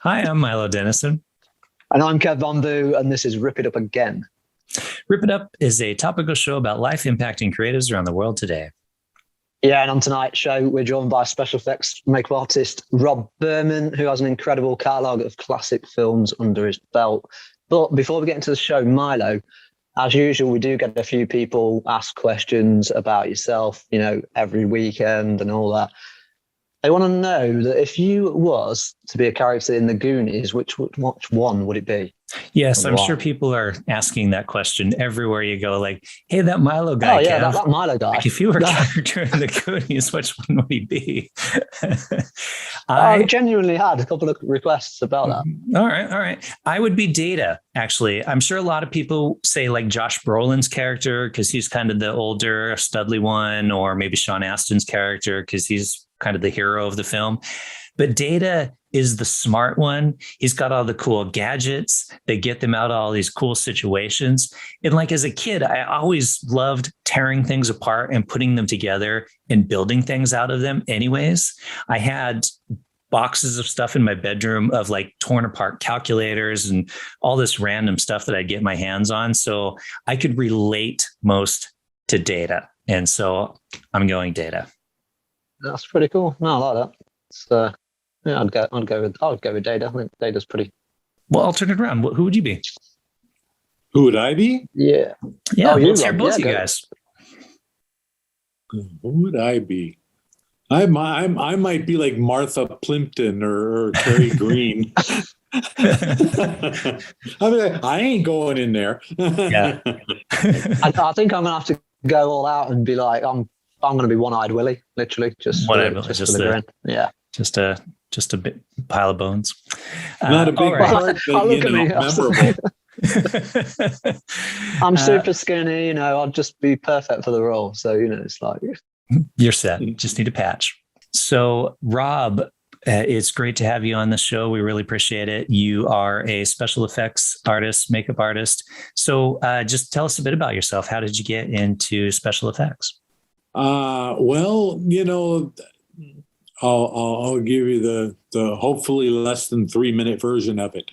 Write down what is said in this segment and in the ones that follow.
Hi, I'm Milo Dennison. And I'm Kev Bambu, and this is Rip It Up Again. Rip It Up is a topical show about life impacting creatives around the world today. Yeah, and on tonight's show, we're joined by special effects makeup artist Rob Berman, who has an incredible catalogue of classic films under his belt. But before we get into the show, Milo, as usual, we do get a few people ask questions about yourself, every weekend and all that. I want to know that if you was to be a character in the Goonies, which one would it be? Yes, I'm sure people are asking that question everywhere you go. Like, hey, that Milo guy. Oh yeah, that Milo guy. Like, if you were a character in the Goonies, which one would he be? I genuinely had a couple of requests about that. All right. I would be Data, actually. I'm sure a lot of people say like Josh Brolin's character because he's kind of the older Studley one, or maybe Sean Astin's character because he's kind of the hero of the film. But Data is the smart one. He's got all the cool gadgets that get them out of all these cool situations. And like as a kid, I always loved tearing things apart and putting them together and building things out of them anyways. I had boxes of stuff in my bedroom of like torn apart calculators and all this random stuff that I'd get my hands on. So I could relate most to Data. And so I'm going Data. That's pretty cool. No, I like that. It's, yeah, I'd go with Data. I think Data's pretty. Well, I'll turn it around. Who would you be? Who would I be? Yeah. Let's hear both you guys. Who would I be? I might be like Martha Plimpton or Carrie Green. I ain't going in there. Yeah. I think I'm gonna have to go all out and be like, I'm gonna be One-Eyed Willie, literally, just for the grin. Yeah. Just a bit pile of bones. Not a big part, but memorable. I'm super skinny, I'd just be perfect for the role. So, it's like you're set. You just need a patch. So, Rob, it's great to have you on the show. We really appreciate it. You are a special effects artist, makeup artist. So, just tell us a bit about yourself. How did you get into special effects? Well, I'll give you the hopefully less than 3-minute version of it.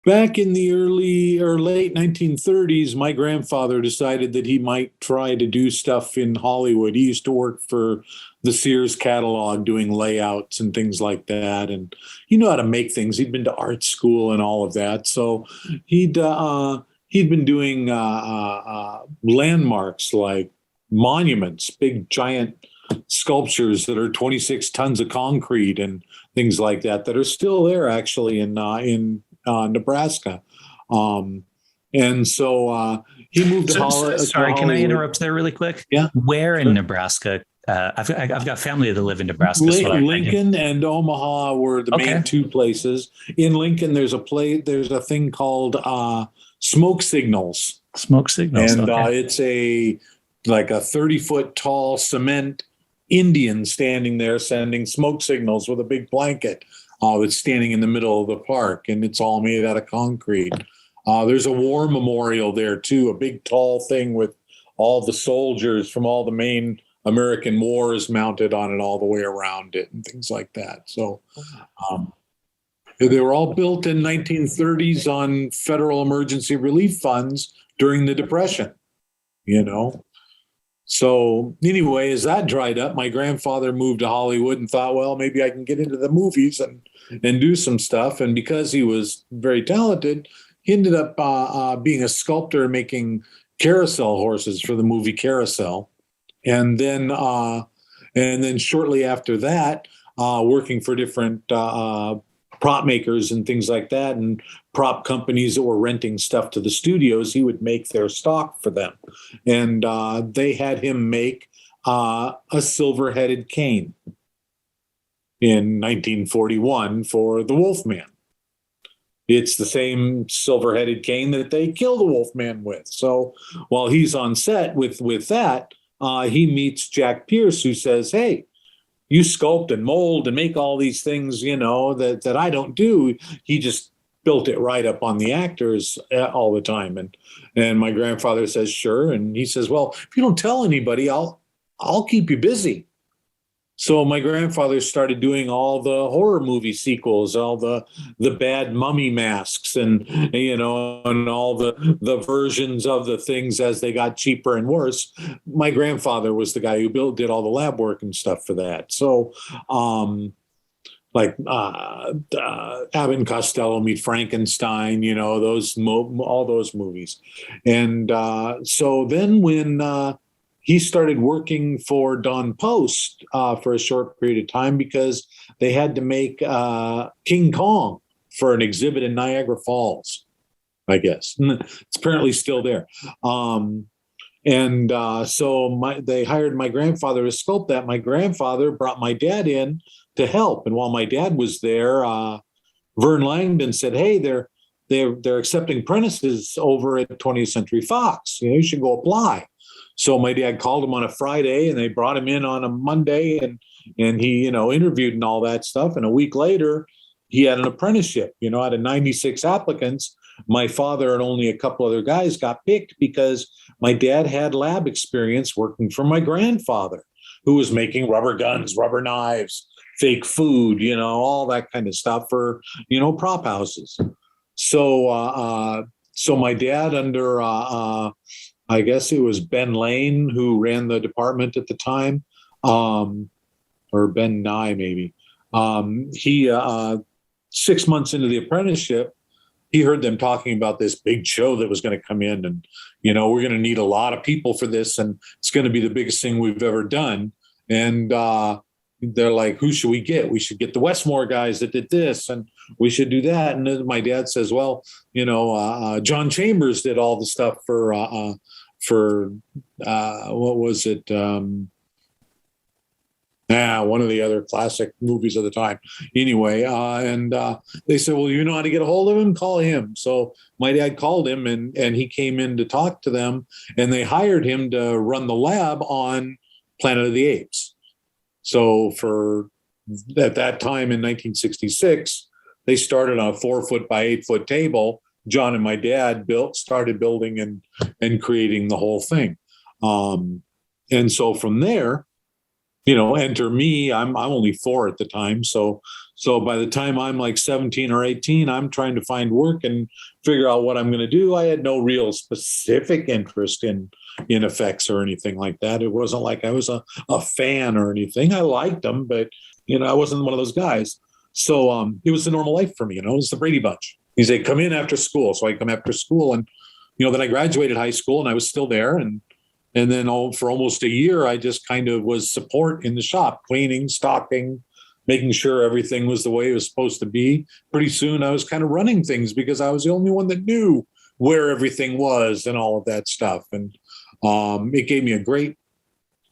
Back in the early or late 1930s, my grandfather decided that he might try to do stuff in Hollywood. He used to work for the Sears catalog doing layouts and things like that. And he knew how to make things. He'd been to art school and all of that. So he'd been doing landmarks like monuments, big giant sculptures that are 26 tons of concrete and things like that are still there actually in Nebraska. And so he moved to Hollywood. Sorry, can I interrupt there really quick? Yeah. Where in Nebraska? I've got family that live in Nebraska. Lincoln and Omaha were the main two places. In Lincoln, there's a thing called Smoke Signals. Smoke Signals. And it's like a 30-foot tall cement Indian standing there sending smoke signals with a big blanket that's standing in the middle of the park, and it's all made out of concrete. There's a war memorial there too, a big tall thing with all the soldiers from all the main American wars mounted on it all the way around it and things like that. So they were all built in 1930s on federal emergency relief funds during the Depression, So anyway, as that dried up, my grandfather moved to Hollywood and thought, well, maybe I can get into the movies and do some stuff. And because he was very talented, he ended up being a sculptor making carousel horses for the movie Carousel. And then shortly after that, working for different prop makers and things like that, and prop companies that were renting stuff to the studios, he would make their stock for them. And they had him make a silver-headed cane in 1941 for the Wolfman. It's the same silver-headed cane that they kill the Wolfman with. So while he's on set with that, he meets Jack Pierce, who says, hey, you sculpt and mold and make all these things, that I don't do. He just built it right up on the actors all the time. And my grandfather says, sure. And he says, well, if you don't tell anybody, I'll keep you busy. So my grandfather started doing all the horror movie sequels, all the bad mummy masks, and and all the versions of the things as they got cheaper and worse. My grandfather was the guy who did all the lab work and stuff for that. So, like Abbott and Costello Meet Frankenstein, all those movies, and so then when he started working for Don Post for a short period of time because they had to make King Kong for an exhibit in Niagara Falls, I guess. It's apparently still there. So they hired my grandfather to sculpt that. My grandfather brought my dad in to help. And while my dad was there, Vern Langdon said, hey, they're accepting apprentices over at 20th Century Fox. You should go apply. So my dad called him on a Friday, and they brought him in on a Monday, and he, interviewed and all that stuff. And a week later, he had an apprenticeship. Out of 96 applicants, my father and only a couple other guys got picked because my dad had lab experience working for my grandfather, who was making rubber guns, rubber knives, fake food, all that kind of stuff for, prop houses. So, so my dad under, I guess it was Ben Lane who ran the department at the time, or Ben Nye maybe. He 6 months into the apprenticeship, he heard them talking about this big show that was going to come in, and we're going to need a lot of people for this, and it's going to be the biggest thing we've ever done. And they're like, who should we get? We should get the Westmore guys that did this, and we should do that. And then my dad says, well, John Chambers did all the stuff for what was it? One of the other classic movies of the time. Anyway, and they said, well, you know how to get a hold of him? Call him. So my dad called him, and he came in to talk to them, and they hired him to run the lab on Planet of the Apes. So at that time in 1966, they started on a 4-foot by 8-foot table. John and my dad started building and creating the whole thing. And so from there, enter me. I'm only 4 at the time. So by the time I'm like 17 or 18, I'm trying to find work and figure out what I'm going to do. I had no real specific interest in effects or anything like that. It wasn't like I was a fan or anything. I liked them, but I wasn't one of those guys. So it was the normal life for me. It was the Brady Bunch. He said, come in after school. So I come after school, and then I graduated high school, and I was still there, and then for almost a year, I just kind of was support in the shop, cleaning, stocking, making sure everything was the way it was supposed to be. Pretty soon, I was kind of running things because I was the only one that knew where everything was and all of that stuff. And it gave me a great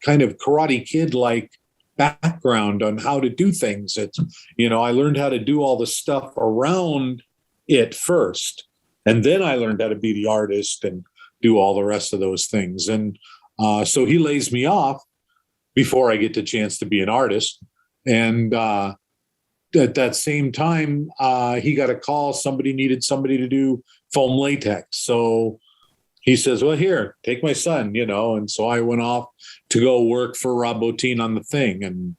kind of Karate Kid-like background on how to do things. It's, I learned how to do all the stuff around it first, and then I learned how to be the artist and do all the rest of those things. And so he lays me off before I get the chance to be an artist. And at that same time, he got a call. Somebody needed somebody to do foam latex. So he says, well, here, take my son, And so I went off to go work for Rob Bottin on the thing. And,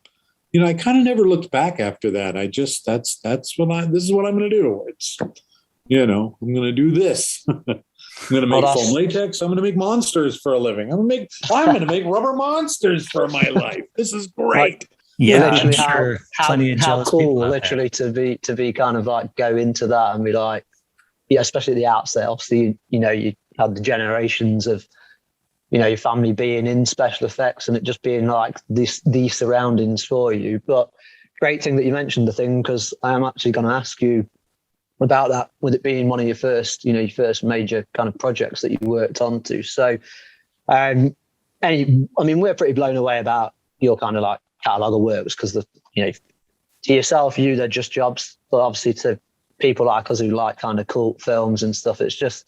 I kind of never looked back after that. I just, this is what I'm going to do. It's, I'm going to do this. I'm going to make foam latex. I'm going to make monsters for a living. I'm going to make rubber monsters for my life. This is great. Yeah, literally I'm sure plenty of jealous cool, people out literally there. to be kind of like go into that and be like, especially at the outset. Obviously, you had the generations of, your family being in special effects and it just being like the surroundings for you. But great thing that you mentioned the thing, because I am actually going to ask you about that, with it being one of your first, your first major kind of projects that you worked onto. So, we're pretty blown away about your kind of like catalog of works, because to yourself, they're just jobs, but obviously to people like us who like kind of cult films and stuff, it's just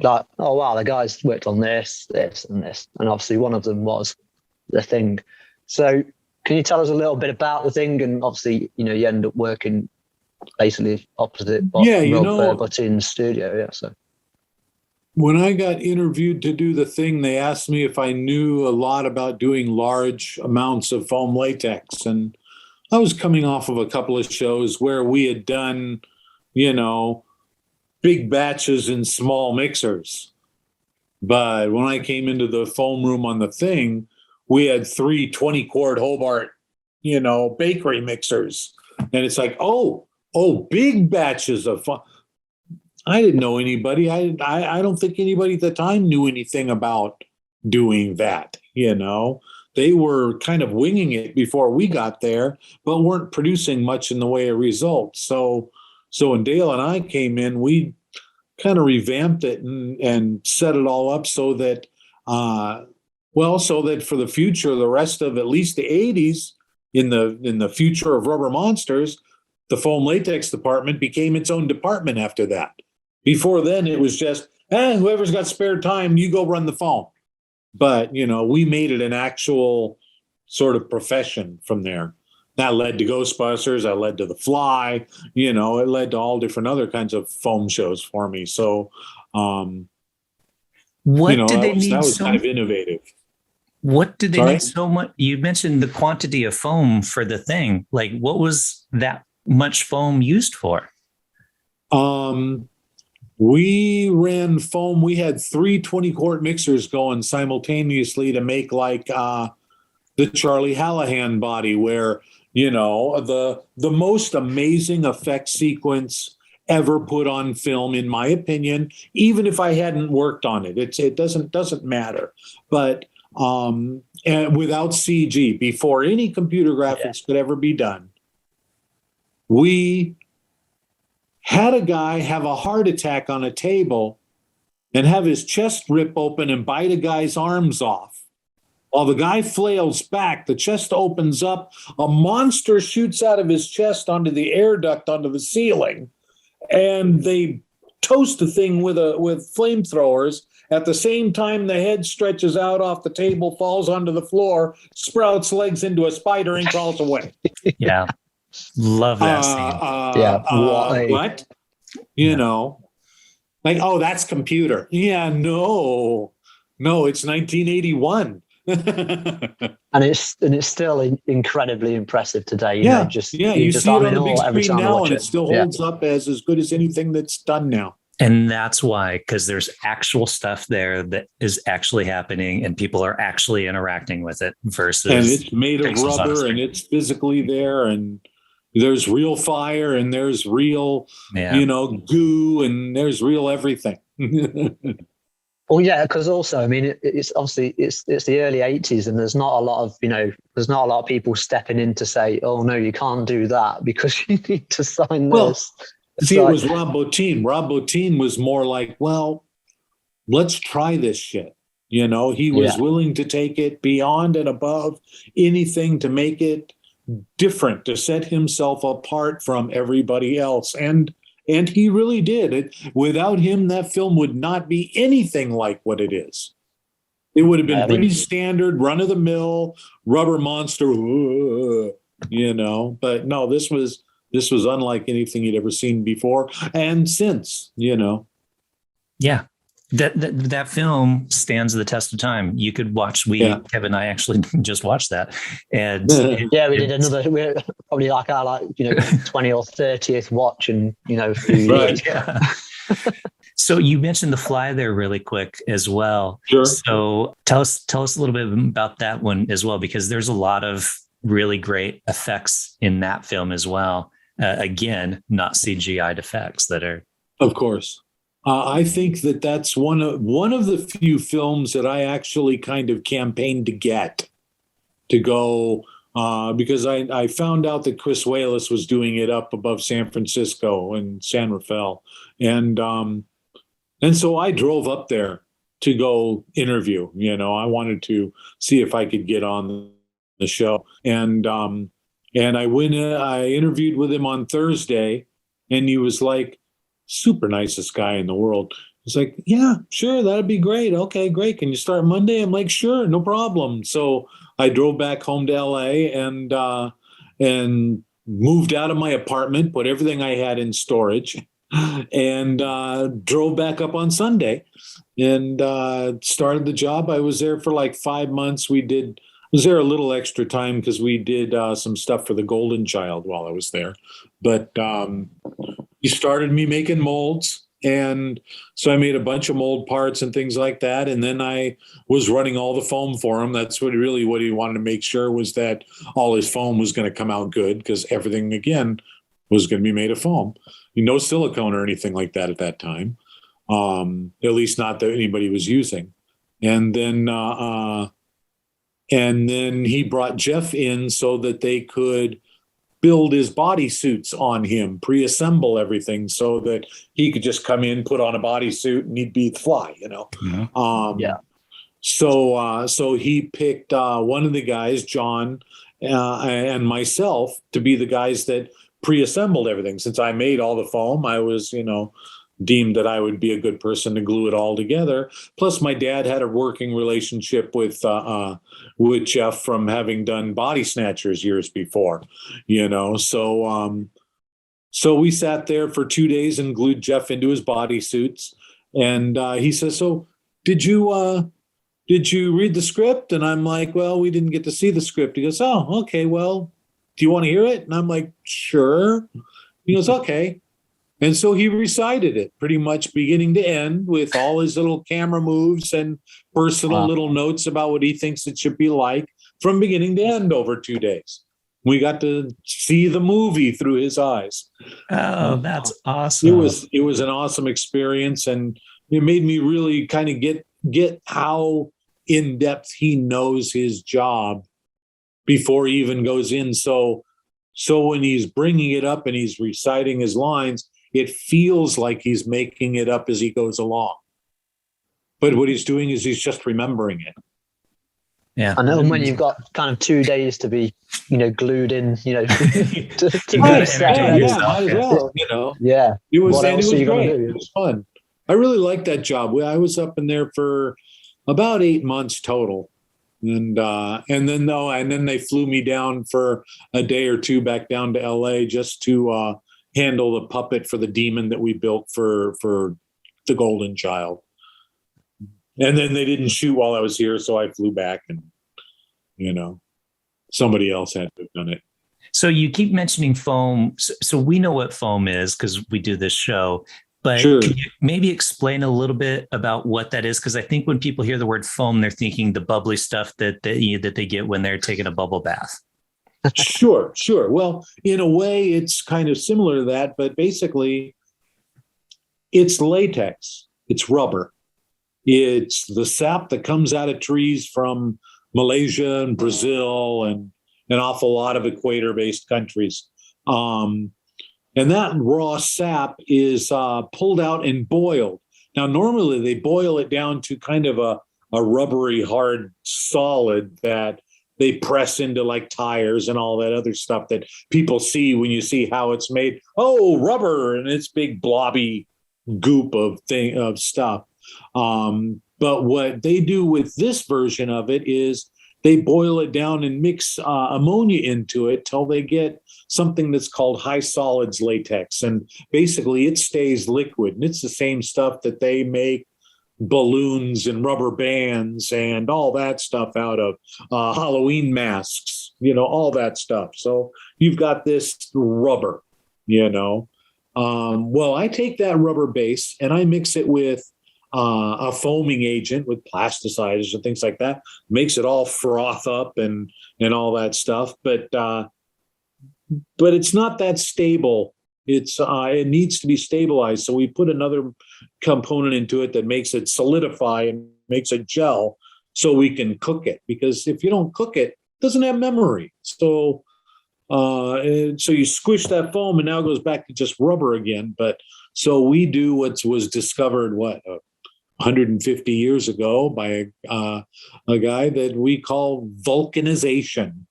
like, oh wow, the guys worked on this, and this, and obviously one of them was The Thing. So can you tell us a little bit about The Thing? And obviously, you end up working basically opposite Bottin's studio. Yeah, so when I got interviewed to do the thing, they asked me if I knew a lot about doing large amounts of foam latex. And I was coming off of a couple of shows where we had done, big batches in small mixers. But when I came into the foam room on the thing, we had 3 20-quart Hobart, bakery mixers. And it's like, oh, big batches of foam. I didn't know anybody. I don't think anybody at the time knew anything about doing that. They were kind of winging it before we got there, but weren't producing much in the way of results. So when Dale and I came in, we kind of revamped it and set it all up so that, so that for the future, the rest of at least the 80s, in the future of Rubber Monsters, the foam latex department became its own department after that. Before then, it was just, whoever's got spare time, you go run the foam. But, we made it an actual sort of profession from there. That led to Ghostbusters. That led to The Fly. It led to all different other kinds of foam shows for me. So, what did they need? That was kind of innovative. What did they need so much? You mentioned the quantity of foam for the thing. Like, what was that much foam used for? We ran foam. We had 3 20-quart mixers going simultaneously to make like the Charlie Hallahan body, where the most amazing effect sequence ever put on film, in my opinion. Even if I hadn't worked on it, it doesn't matter. But and without CG, before any computer graphics could ever be done, we had a guy have a heart attack on a table and have his chest rip open and bite a guy's arms off. While the guy flails back, the chest opens up, a monster shoots out of his chest onto the air duct, onto the ceiling, and they toast the thing with flamethrowers. At the same time, the head stretches out off the table, falls onto the floor, sprouts legs into a spider, and crawls away. Yeah. Love that scene. What? Like, that's computer. Yeah, no, it's 1981. and it's still incredibly impressive today. You see it on the big screen now, and it still holds up as good as anything that's done now. And that's why, because there's actual stuff there that is actually happening and people are actually interacting with it versus. And it's made of rubber and it's physically there, and there's real fire and there's real, goo, and there's real everything. Well, yeah, because also, I mean, it's obviously it's the early 80s, and there's not a lot of people stepping in to say, oh no, you can't do that because you need to sign this. See, it was Rob Bottin. Rob Bottin was more like, well, let's try this shit. He was willing to take it beyond and above anything to make it different, to set himself apart from everybody else. And he really did it. Without him, that film would not be anything like what it is. It would have been pretty standard, run-of-the-mill, Rubber Monster, But no, this was unlike anything you'd ever seen before and since, Yeah. That film stands the test of time. You could watch. Kevin and I actually just watched that, and we did another. We're probably like our 20th or 30th watch, and a few years. Yeah. So you mentioned The Fly there really quick as well. Sure. So tell us a little bit about that one as well, because there's a lot of really great effects in that film as well. Again, not CGI effects that are. Of course. I think that's one of the few films that I actually kind of campaigned to get to go because I found out that Chris Walas was doing it up above San Francisco and San Rafael, and so I drove up there to go interview. I wanted to see if I could get on the show, and I went. I interviewed with him on Thursday, and he was like, super nicest guy in the world. He's like, yeah, sure, that'd be great. Okay, great. Can you start Monday? I'm like, sure, no problem. So I drove back home to LA and moved out of my apartment, put everything I had in storage, and drove back up on Sunday. and started the job. I was there for like 5 months. Was there a little extra time because we did some stuff for the Golden Child while I was there. But he started me making molds. And so I made a bunch of mold parts and things like that. And then I was running all the foam for him. That's what he wanted to make sure was that all his foam was going to come out good, because everything, again, was going to be made of foam. No silicone or anything like that at that time. At least not that anybody was using. And then he brought Jeff in so that they could build his bodysuits on him, pre-assemble everything so that he could just come in, put on a bodysuit, and he'd be the fly, Yeah. So he picked one of the guys, John, and myself, to be the guys that pre-assembled everything. Since I made all the foam, I was, deemed that I would be a good person to glue it all together. Plus, my dad had a working relationship with Jeff from having done Body Snatchers years before, So we sat there for 2 days and glued Jeff into his bodysuits. And he says, "So, did you read the script?" And I'm like, "Well, we didn't get to see the script." He goes, "Oh, okay. Well, do you want to hear it?" And I'm like, "Sure." He goes, "Okay." And so he recited it pretty much beginning to end with all his little camera moves and personal little notes about what he thinks it should be like from beginning to end over 2 days. We got to see the movie through his eyes. Oh, that's awesome. It was an awesome experience, and it made me really kind of get how in depth he knows his job before he even goes in. So when he's bringing it up and he's reciting his lines, it feels like he's making it up as he goes along. But what he's doing is he's just remembering it. Yeah. I know when you've got kind of 2 days to be, glued in, to Right. set. Might as well, Yeah. It was, What and else it are was you gonna great. do? It was fun. I really liked that job. I was up in there for about 8 months total. And then they flew me down for a day or two back down to LA just to handle the puppet for the demon that we built for the Golden Child. And then they didn't shoot while I was here, so I flew back, and somebody else had to have done it. So you keep mentioning foam. So we know what foam is because we do this show. But Sure. Can you maybe explain a little bit about what that is? Because I think when people hear the word foam, they're thinking the bubbly stuff that they get when they're taking a bubble bath. Sure. Well, in a way, it's kind of similar to that, but basically, it's latex. It's rubber. It's the sap that comes out of trees from Malaysia and Brazil and an awful lot of equator-based countries. And that raw sap is pulled out and boiled. Now, normally they boil it down to kind of a rubbery, hard solid that they press into like tires and all that other stuff that people see when you see how it's made. Oh, rubber, and it's big blobby goop of stuff. But what they do with this version of it is they boil it down and mix ammonia into it till they get something that's called high solids latex. And basically it stays liquid. And it's the same stuff that they make balloons and rubber bands and all that stuff out of, Halloween masks, all that stuff. So you've got this rubber, well, I take that rubber base and I mix it with a foaming agent with plasticizers and things like that, makes it all froth up and all that stuff. But it's not that stable. It needs to be stabilized. So we put another component into it that makes it solidify and makes it gel so we can cook it. Because if you don't cook it, it doesn't have memory. So you squish that foam and now it goes back to just rubber again. But so we do what was discovered, 150 years ago by a guy that we call vulcanization.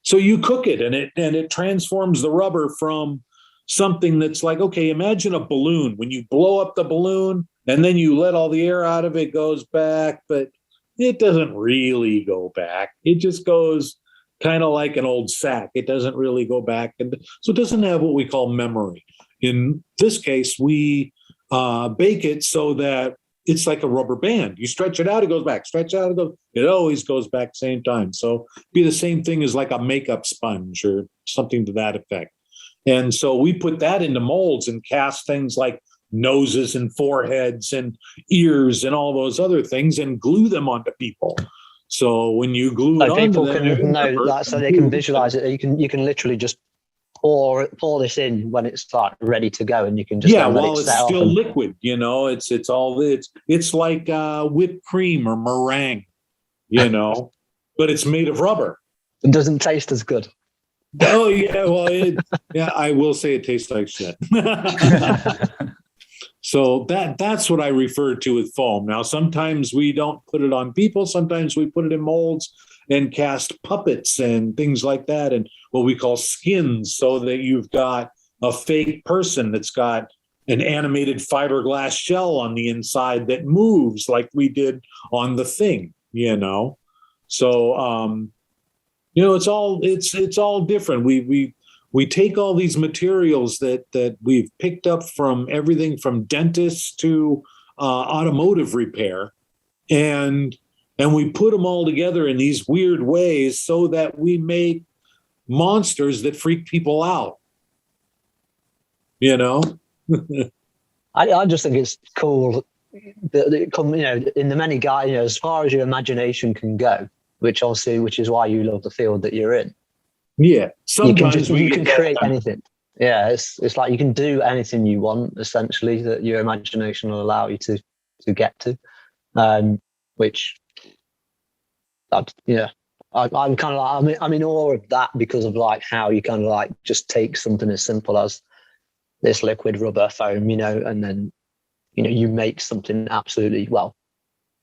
So you cook it and it transforms the rubber from something that's like, okay, imagine a balloon. When you blow up the balloon and then you let all the air out of it, goes back, but it doesn't really go back. It just goes kind of like an old sack. It doesn't really go back. And so it doesn't have what we call memory. In this case, we bake it so that it's like a rubber band. You stretch it out, it goes back. Stretch it out, it always goes back same time. So be the same thing as like a makeup sponge or something to that effect. And so we put that into molds and cast things like noses and foreheads and ears and all those other things and glue them onto people. So when you glue it So onto people them, can know that, so they can visualize it. You can literally just pour this in when it's like ready to go, and you can just while it's still liquid, it's like whipped cream or meringue, but it's made of rubber. It doesn't taste as good. Oh yeah, well, I will say it tastes like shit. So that's what I refer to with foam. Now, sometimes we don't put it on people. Sometimes we put it in molds and cast puppets and things like that, and what we call skins, so that you've got a fake person that's got an animated fiberglass shell on the inside that moves like we did on The Thing, So, it's all different. We take all these materials that we've picked up from everything from dentists to automotive repair, and we put them all together in these weird ways so that we make monsters that freak people out. I just think it's cool that it come, in the many guys, as far as your imagination can go, which is why you love the field that you're in. Yeah, sometimes you can create anything. Yeah, it's like you can do anything you want, essentially, that your imagination will allow you to get to, which, I'm kind of like, I'm in awe of that, because of like how you kind of like just take something as simple as this liquid rubber foam, and then you make something absolutely, well,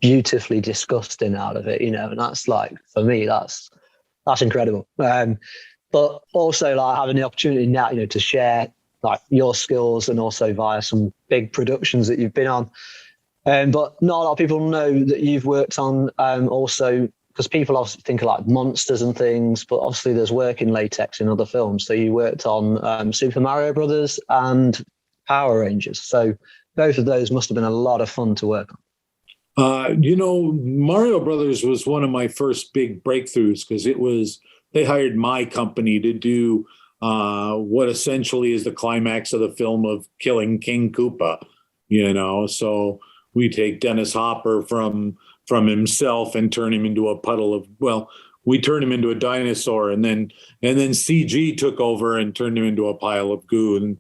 beautifully disgusting out of it, and that's like, for me, that's incredible. But also like having the opportunity now, to share like your skills, and also via some big productions that you've been on. But not a lot of people know that you've worked on also, because people obviously think of like monsters and things, but obviously there's work in latex in other films. So you worked on Super Mario Brothers and Power Rangers. So both of those must have been a lot of fun to work on. Mario Brothers was one of my first big breakthroughs, because they hired my company to do what essentially is the climax of the film of killing King Koopa, so we take Dennis Hopper from himself and turn him into a puddle of, we turned him into a dinosaur, and then CG took over and turned him into a pile of goo. And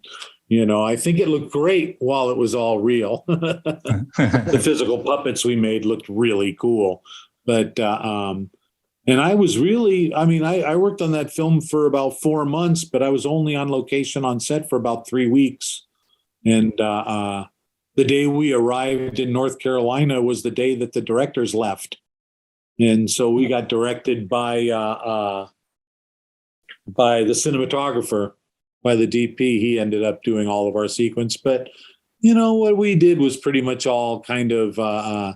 I think it looked great while it was all real. The physical puppets we made looked really cool. But, and I was really, I worked on that film for about 4 months, but I was only on location on set for about 3 weeks. And the day we arrived in North Carolina was the day that the directors left. And so we got directed by the cinematographer, by the DP. He ended up doing all of our sequence. But, what we did was pretty much all kind of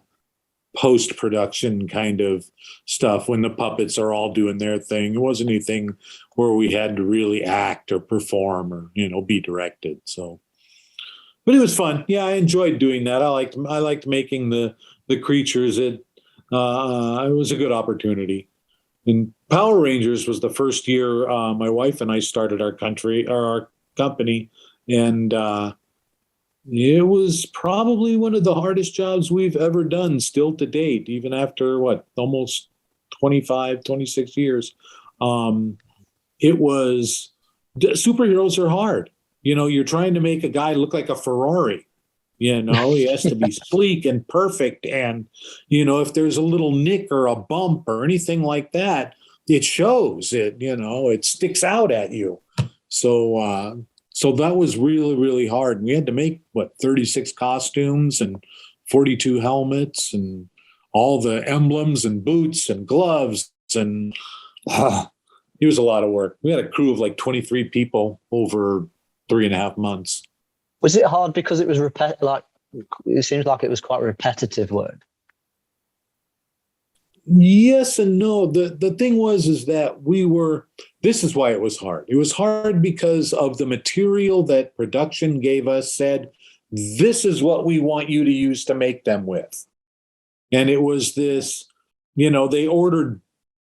post-production kind of stuff, when the puppets are all doing their thing. It wasn't anything where we had to really act or perform or, be directed. So, but it was fun. Yeah, I enjoyed doing that. I liked making the creatures. It was a good opportunity. And Power Rangers was the first year my wife and I started our company, and it was probably one of the hardest jobs we've ever done still to date, even after almost 25, 26 years. It was, superheroes are hard. You're trying to make a guy look like a Ferrari. He has to be sleek and perfect. And, if there's a little nick or a bump or anything like that, it shows it, it sticks out at you. So that was really, really hard. We had to make 36 costumes and 42 helmets and all the emblems and boots and gloves. And it was a lot of work. We had a crew of like 23 people over 3.5 months. Was it hard because it was it seems like it was quite repetitive work? Yes and no. The thing is that this is why it was hard. It was hard because of the material that production gave us, said this is what we want you to use to make them with. And it was this, they ordered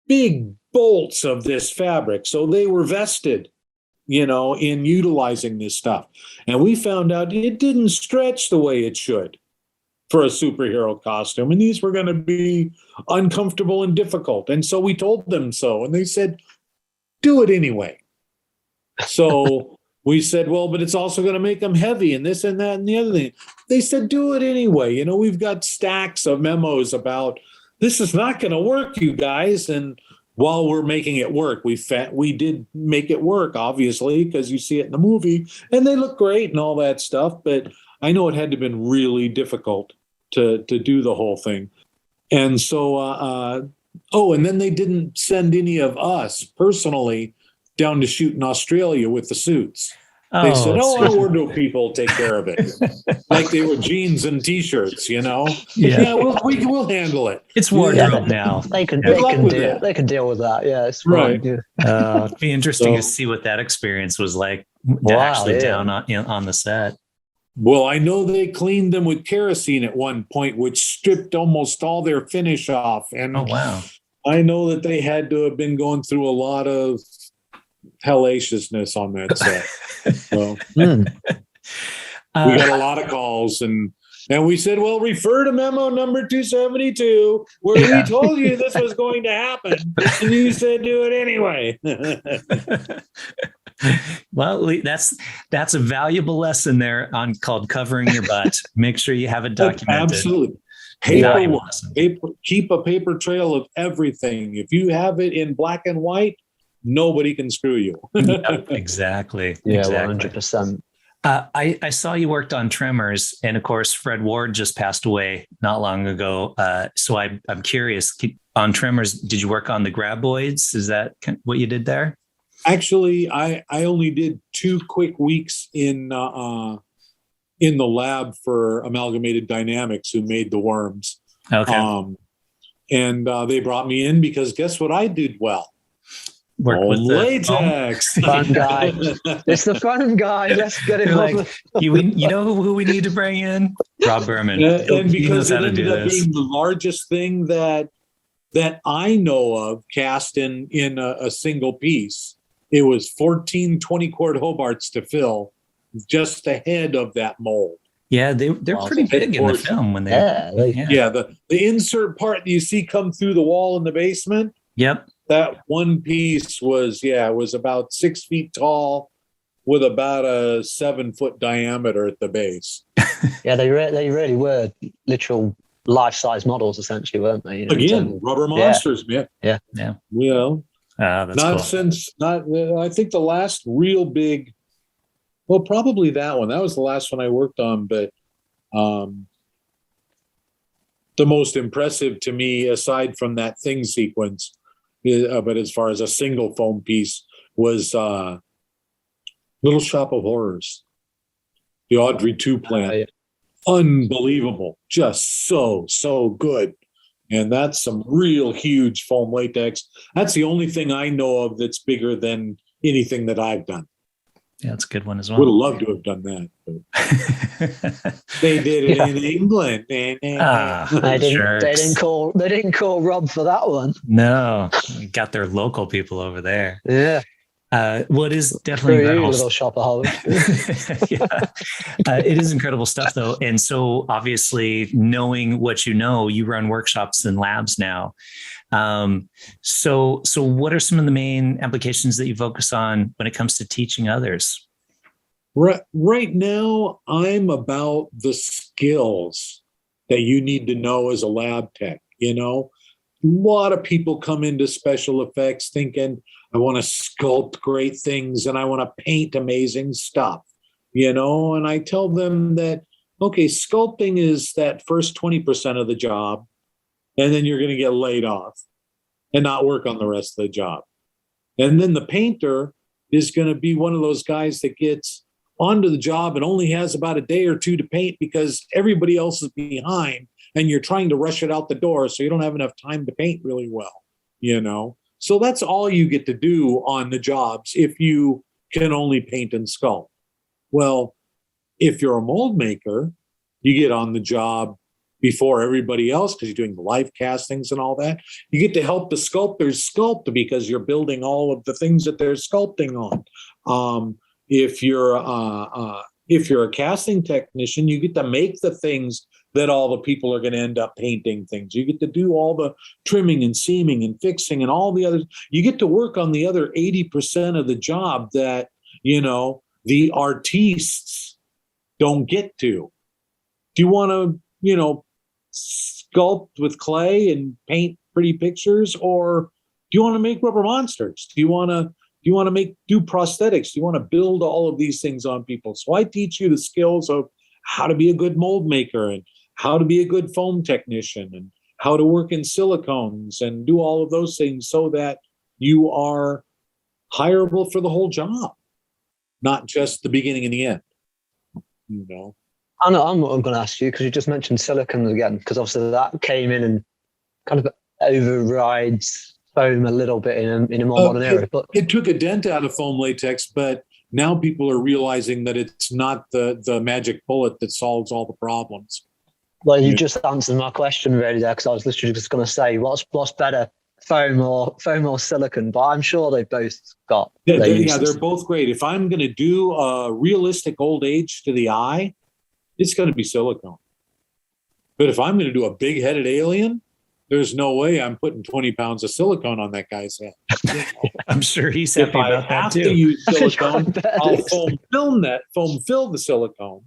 big bolts of this fabric. So they were vested, in utilizing this stuff. And we found out it didn't stretch the way it should for a superhero costume. And these were going to be uncomfortable and difficult. And so we told them so. And they said, do it anyway. So we said, well, but it's also going to make them heavy and this and that and the other thing. They said, do it anyway. We've got stacks of memos about this is not going to work, you guys. And while we're making it work, we did make it work, obviously, because you see it in the movie and they look great and all that stuff. But I know it had to have been really difficult to do the whole thing. And so, and then they didn't send any of us personally down to shoot in Australia with the suits. They said, our wardrobe people take care of it. Like they were jeans and T-shirts, Yeah, we'll handle it. It's wardrobe now. They can deal with that. Yeah, it's right. It'd be interesting to see what that experience was like down on the set. Well, I know they cleaned them with kerosene at one point, which stripped almost all their finish off. And I know that they had to have been going through a lot of hellaciousness on that set. So we got a lot of calls and we said, well, refer to memo number 272 where we told you this was going to happen and you said do it anyway. Well, that's a valuable lesson there called covering your butt. Make sure you have it documented. Absolutely. Keep a paper trail of everything. If you have it in black and white, nobody can screw you. Exactly. Yeah, exactly. 100%. I saw you worked on Tremors, and of course, Fred Ward just passed away not long ago. So I'm curious, on Tremors, did you work on the graboids? Is that what you did there? Actually, I only did 2 quick weeks in the lab for Amalgamated Dynamics, who made the worms. Okay. And they brought me in because guess what I did well? Work with latex. Fun guy. It's the fun guy. Let's get him on. You know who we need to bring in? Rob Berman. And because it ended up being the largest thing that I know of cast in a single piece. It was 14 20-quart Hobarts to fill just the head of that mold. Yeah, they're pretty big in the film when the insert part that you see come through the wall in the basement. Yep. That one piece was about 6 feet tall with about a 7-foot diameter at the base. Yeah, they really were literal life-size models, essentially, weren't they? Again, rubber monsters, man. Yeah. That's not cool. since I think the last real big, well, probably that one. That was the last one I worked on, but the most impressive to me, aside from that thing sequence, but as far as a single foam piece, was Little Shop of Horrors, the Audrey 2 plant. Unbelievable, just so good. And that's some real huge foam latex. That's the only thing I know of that's bigger than anything that I've done. Yeah, it's a good one as well. Would have loved to have done that. They did it in England. They didn't call Rob for that one. No, got their local people over there. Yeah. What is definitely Little Shop of Horrors. It is incredible stuff, though. And so, obviously, knowing what you know, you run workshops and labs now. So what are some of the main applications that you focus on when it comes to teaching others? Right now, I'm about the skills that you need to know as a lab tech. A lot of people come into special effects thinking, I want to sculpt great things and I want to paint amazing stuff, and I tell them that, okay, sculpting is that first 20% of the job, and then you're going to get laid off and not work on the rest of the job. And then the painter is going to be one of those guys that gets onto the job and only has about a day or two to paint because everybody else is behind and you're trying to rush it out the door, so you don't have enough time to paint really well, So that's all you get to do on the jobs if you can only paint and sculpt. Well, if you're a mold maker, you get on the job before everybody else because you're doing the live castings and all that. You get to help the sculptors sculpt because you're building all of the things that they're sculpting on. If you're a casting technician, you get to make the things that all the people are going to end up painting things. You get to do all the trimming and seaming and fixing and all the others. You get to work on the other 80% of the job that, the artistes don't get to. Do you want to, sculpt with clay and paint pretty pictures, or do you want to make rubber monsters? Do you want to do prosthetics? Do you want to build all of these things on people? So I teach you the skills of how to be a good mold maker and how to be a good foam technician and how to work in silicones and do all of those things so that you are hireable for the whole job, not just the beginning and the end. I know I'm going to ask you because you just mentioned silicon again, because obviously that came in and kind of overrides foam a little bit in a more modern era. But it took a dent out of foam latex, but now people are realizing that it's not the magic bullet that solves all the problems. Well, you just answered my question really there, because I was literally just going to say, what's better, foam or silicon? But I'm sure they've both got. They're both great. If I'm going to do a realistic old age to the eye, it's going to be silicone. But if I'm going to do a big-headed alien, there's no way I'm putting 20 pounds of silicone on that guy's head. I'm sure he's happy about that too. If I have to use silicone, I'll foam fill the silicone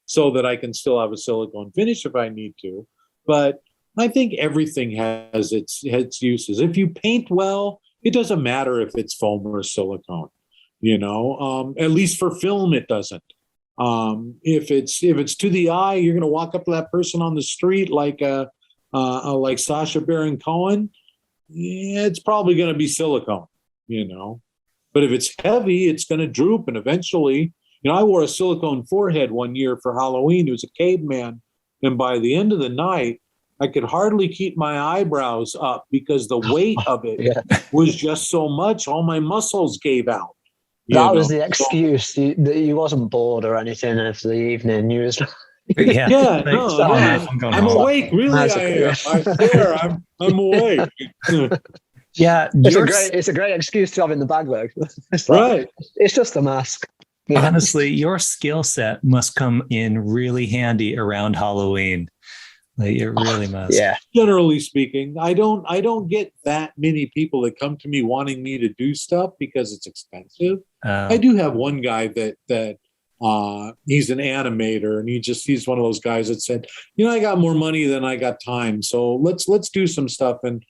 so that I can still have a silicone finish if I need to. But I think everything has its uses. If you paint well, it doesn't matter if it's foam or silicone. At least for film, it doesn't. If it's to the eye, you're going to walk up to that person on the street like Sacha Baron Cohen. Yeah, it's probably going to be silicone, But if it's heavy, it's going to droop, and eventually, I wore a silicone forehead one year for Halloween. It was a caveman, and by the end of the night, I could hardly keep my eyebrows up because the weight of it was just so much. All my muscles gave out. That was the excuse. You wasn't bored or anything of the evening. You was I'm awake. Really, I swear, I'm awake. It's a great excuse to have in the bag, though. Right. It's just a mask. Honestly, your skill set must come in really handy around Halloween. It really must. Yeah. Generally speaking, I don't get that many people that come to me wanting me to do stuff because it's expensive. I do have one guy that he's an animator, and he's one of those guys that said, I got more money than I got time, so let's do some stuff. And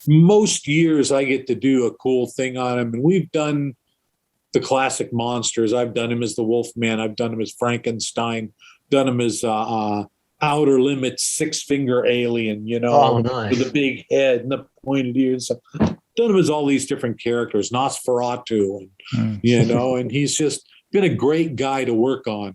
most years I get to do a cool thing on him, and we've done the classic monsters. I've done him as the Wolfman. I've done him as Frankenstein. Done him as Outer Limits 6-finger alien, nice. With the big head and the pointed ears. Done him as all these different characters, Nosferatu, and and he's just been a great guy to work on.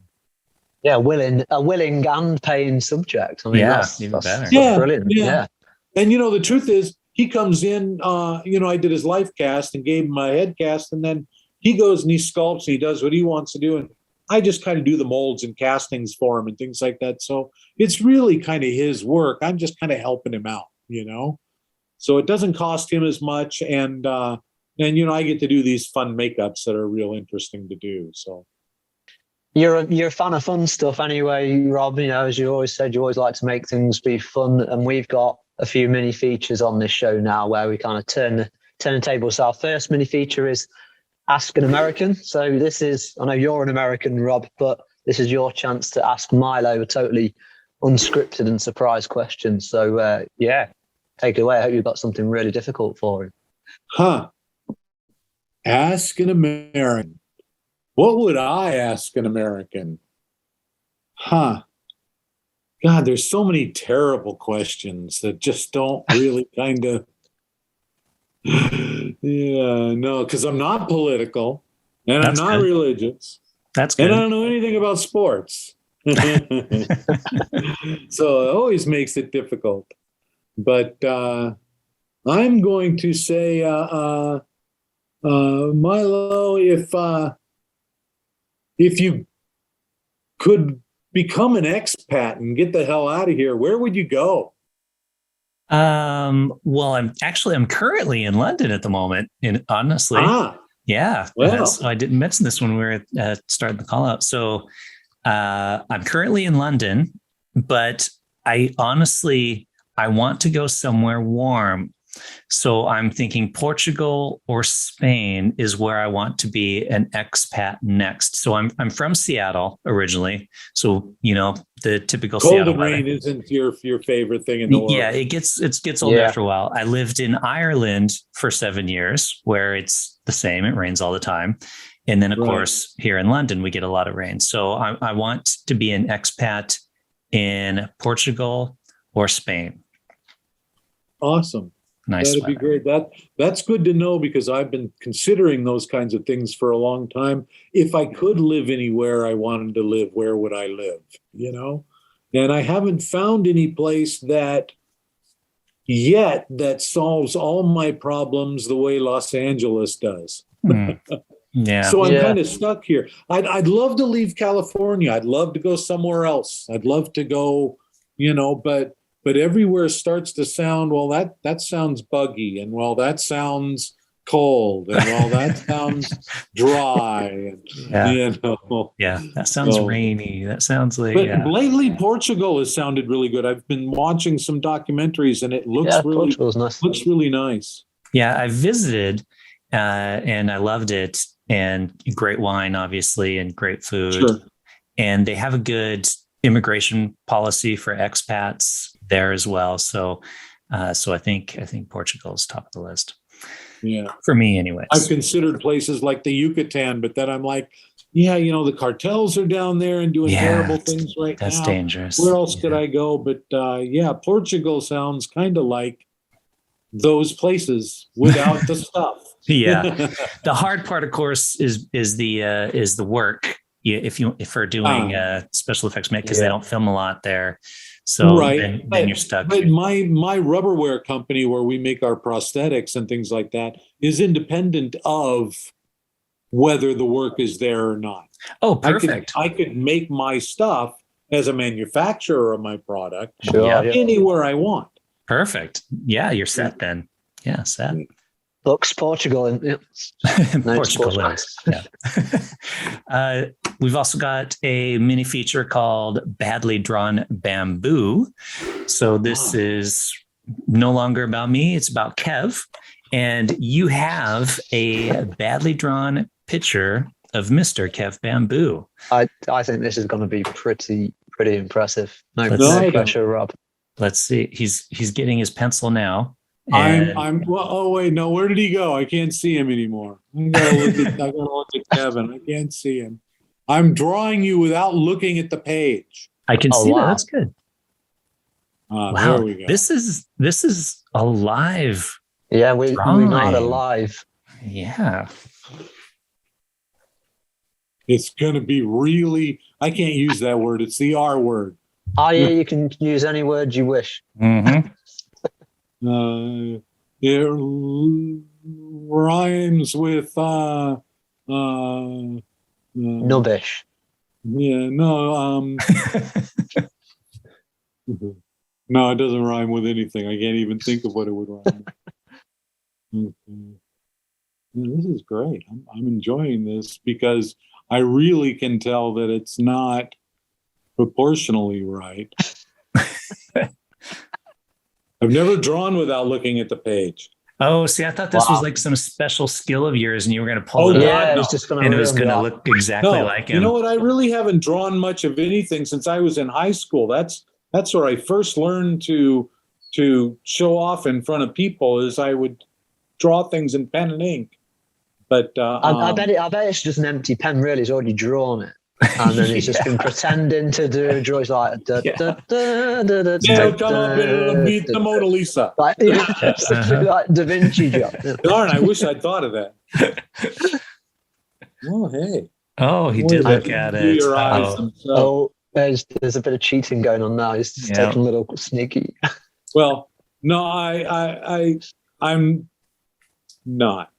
Yeah, a willing and paying subject. I mean, that's better. Yeah, brilliant. Yeah. And the truth is, he comes in. I did his life cast and gave him my head cast, and then he goes and he sculpts and he does what he wants to do, and I just kind of do the molds and castings for him and things like that. So it's really kind of his work. I'm just kind of helping him out, So it doesn't cost him as much, and I get to do these fun makeups that are real interesting to do. So you're a fan of fun stuff anyway, Rob. As you always said, you always like to make things be fun, and we've got a few mini features on this show now where we kind of turn the table. So our first mini feature is Ask an American. So this is, I know you're an American, Rob, but this is your chance to ask Milo a totally unscripted and surprise question. So take it away. I hope you've got something really difficult for him. Ask an American. What would I ask an American? God, there's so many terrible questions that just don't really kind of. Because I'm not political and I'm not religious. That's good. And I don't know anything about sports. So it always makes it difficult. But I'm going to say, Milo, if you could become an expat and get the hell out of here, where would you go? Well, I'm currently in London at the moment. Honestly, yeah. Well. So I didn't mention this when we were starting the call out. So I'm currently in London, but I want to go somewhere warm. So I'm thinking Portugal or Spain is where I want to be an expat next. So I'm from Seattle originally. So, the typical cold Seattle and rain weather isn't your favorite thing in the world. Yeah, it gets old after a while. I lived in Ireland for 7 years where it's the same. It rains all the time. And then, of course, here in London, we get a lot of rain. So I want to be an expat in Portugal or Spain. Awesome. Nice. That'd be great. That's good to know, because I've been considering those kinds of things for a long time. If I could live anywhere I wanted to live, where would I live? And I haven't found any place that solves all my problems the way Los Angeles does. Yeah. So I'm kind of stuck here. I'd love to leave California. I'd love to go somewhere else. I'd love to go, but everywhere starts to sound, well, that sounds buggy, and well, that sounds cold, and well, that sounds dry, and that sounds rainy. That sounds like. But lately, Portugal has sounded really good. I've been watching some documentaries, and it looks really nice. Yeah, I visited, and I loved it, and great wine, obviously, and great food, and they have a good immigration policy for expats there as well. So I think Portugal is top of the list. Yeah. For me anyways. I've considered places like the Yucatan, but then I'm like, the cartels are down there and doing terrible things right now. That's dangerous. Where else could I go? But Portugal sounds kind of like those places without the stuff. Yeah. The hard part, of course, is the work. If you're doing special effects, because they don't film a lot there, so then you're stuck. But my rubberware company, where we make our prosthetics and things like that, is independent of whether the work is there or not. Oh, perfect! I could make my stuff as a manufacturer of my product anywhere I want. Perfect. Yeah, you're set then. Yeah, set. Books, Portugal, and Portugal. Yeah. We've also got a mini feature called Badly Drawn Bamboo. So this is no longer about me. It's about Kev. And you have a badly drawn picture of Mr. Kev Bamboo. I think this is going to be pretty impressive. No pressure, Rob. Let's see. He's getting his pencil now. Oh wait, no, where did he go? I can't see him anymore. I gotta look at Kevin. I can't see him. I'm drawing you without looking at the page. I can see that. That's good. Wow, there we go. This is alive. Yeah, we're not alive. Yeah. It's gonna be really. I can't use that word. It's the R word. Oh yeah, you can use any word you wish. Mm-hmm. It rhymes with nubbish. Yeah, no, no, it doesn't rhyme with anything. I can't even think of what it would rhyme with. This is great. I'm enjoying this because I really can tell that it's not proportionally right. I've never drawn without looking at the page. Oh, see, I thought this was like some special skill of yours, and you were going to pull it up. It was just going and it was going to look exactly like him. You know what? I really haven't drawn much of anything since I was in high school. That's where I first learned to show off in front of people. Is I would draw things in pen and ink. But I bet it's just an empty pen. Really, he's already drawn it. And then he's just been pretending to draw. He's like, come up and beat the Mona Lisa. Like Da Vinci job. Darn, I wish I'd thought of that. Oh, hey. Oh, he did look at it. Your eyes there's a bit of cheating going on now. He's just taking a little sneaky. Well, no, I'm not.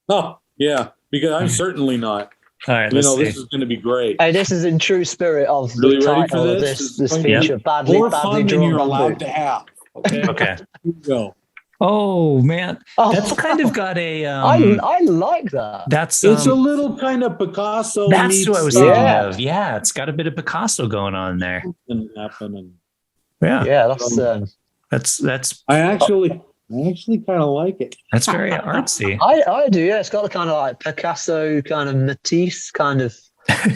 Oh, yeah. Because I'm certainly not. All right, You let's know, see. this is going to be great. Hey, this is in true spirit of Really the ready title for of this? this Yep. feature. Badly More fun than drawn you're bamboo. allowed to have. Okay. Okay. Here we go. Oh man, Oh, that's kind of got a. I like that. That's It's a little kind of Picasso. That's meets, what I was thinking Yeah. of. Yeah, it's got a bit of Picasso going on there. something happening. Yeah, Yeah, that's that's I actually kind of like it. that's very artsy. I do. Yeah, it's got a kind of like Picasso, kind of Matisse, kind of. Thing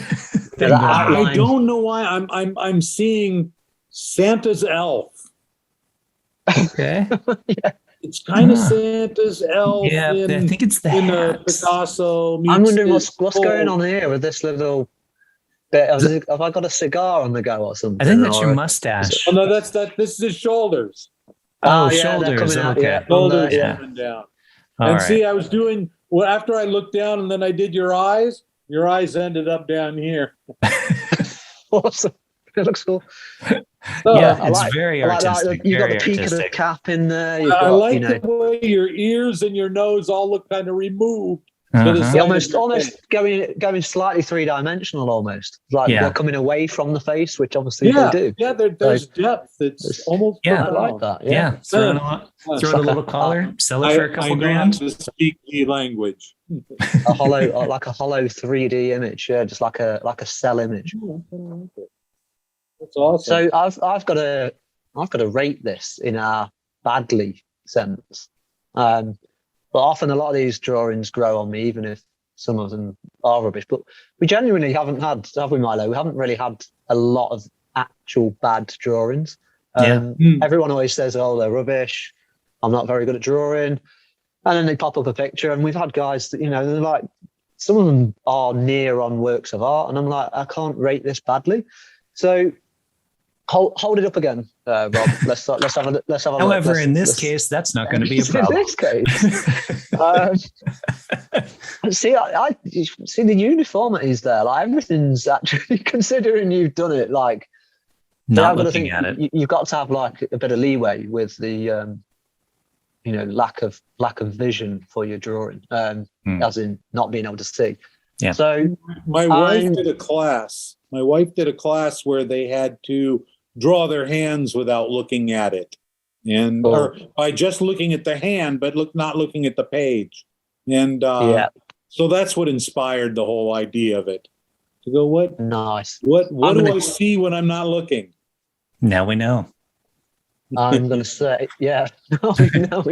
that going on. outline. I don't know why I'm seeing Santa's elf. Okay. It's kind of Ah. Santa's elf. Yeah, I in, think it's the in hat. Picasso. I'm meets wondering this what's going whole- on here with this little bit. Have I got a cigar on the go or something? I think that's or your a- mustache. Oh no, that's that. This is his shoulders. Oh, yeah, they're shoulders. coming out, Okay. yeah. Shoulders Yeah. coming down. All and right. see, I was doing well after I looked down, and then I did your eyes. Your eyes ended up down here. Awesome. It looks cool. So, Yeah, I it's like- very I like that. artistic. You've got very the peak of the artistic. cap in there. You've I got, like you know, the way your ears and your nose all look kind of removed. to the Uh-huh. side almost of your face. going slightly three-dimensional almost. Like Yeah. they're coming away from the face, which obviously Yeah, they do. yeah. There's depth. It's almost Yeah. I like that. Yeah, Yeah. throw in a It's throw in a like little collar, sell it for a I couple know how grand. to speak the language. A hollow, like a hollow 3D image. Yeah, just like a cell image. That's awesome. So I've got to rate this in a badly sense. But often a lot of these drawings grow on me, even if some of them are rubbish. But we genuinely haven't had, have we, Milo? We haven't really had a lot of actual bad drawings. Everyone always says, "Oh, they're rubbish. I'm not very good at drawing," and then they pop up a picture. And we've had guys that, you know, they're like, some of them are near on works of art, and I'm like, I can't rate this badly. So hold it up again, Rob. Let's have a However, look. in this case, that's not going to be a In problem. this case, see, I see the uniformities there. Like everything's actually, considering you've done it, like Not I've got to looking think at it. you've got to have like a bit of leeway with the, you know, lack of vision for your drawing, as in not being able to see. Yeah. So My wife did a class. My wife did a class where they had to draw their hands without looking at it, and or by just looking at the hand, but not looking at the page. And yeah, so that's what inspired the whole idea of it. To go, what nice. do gonna- I see when I'm not looking? Now we know. I'm going to say, yeah, no, we know.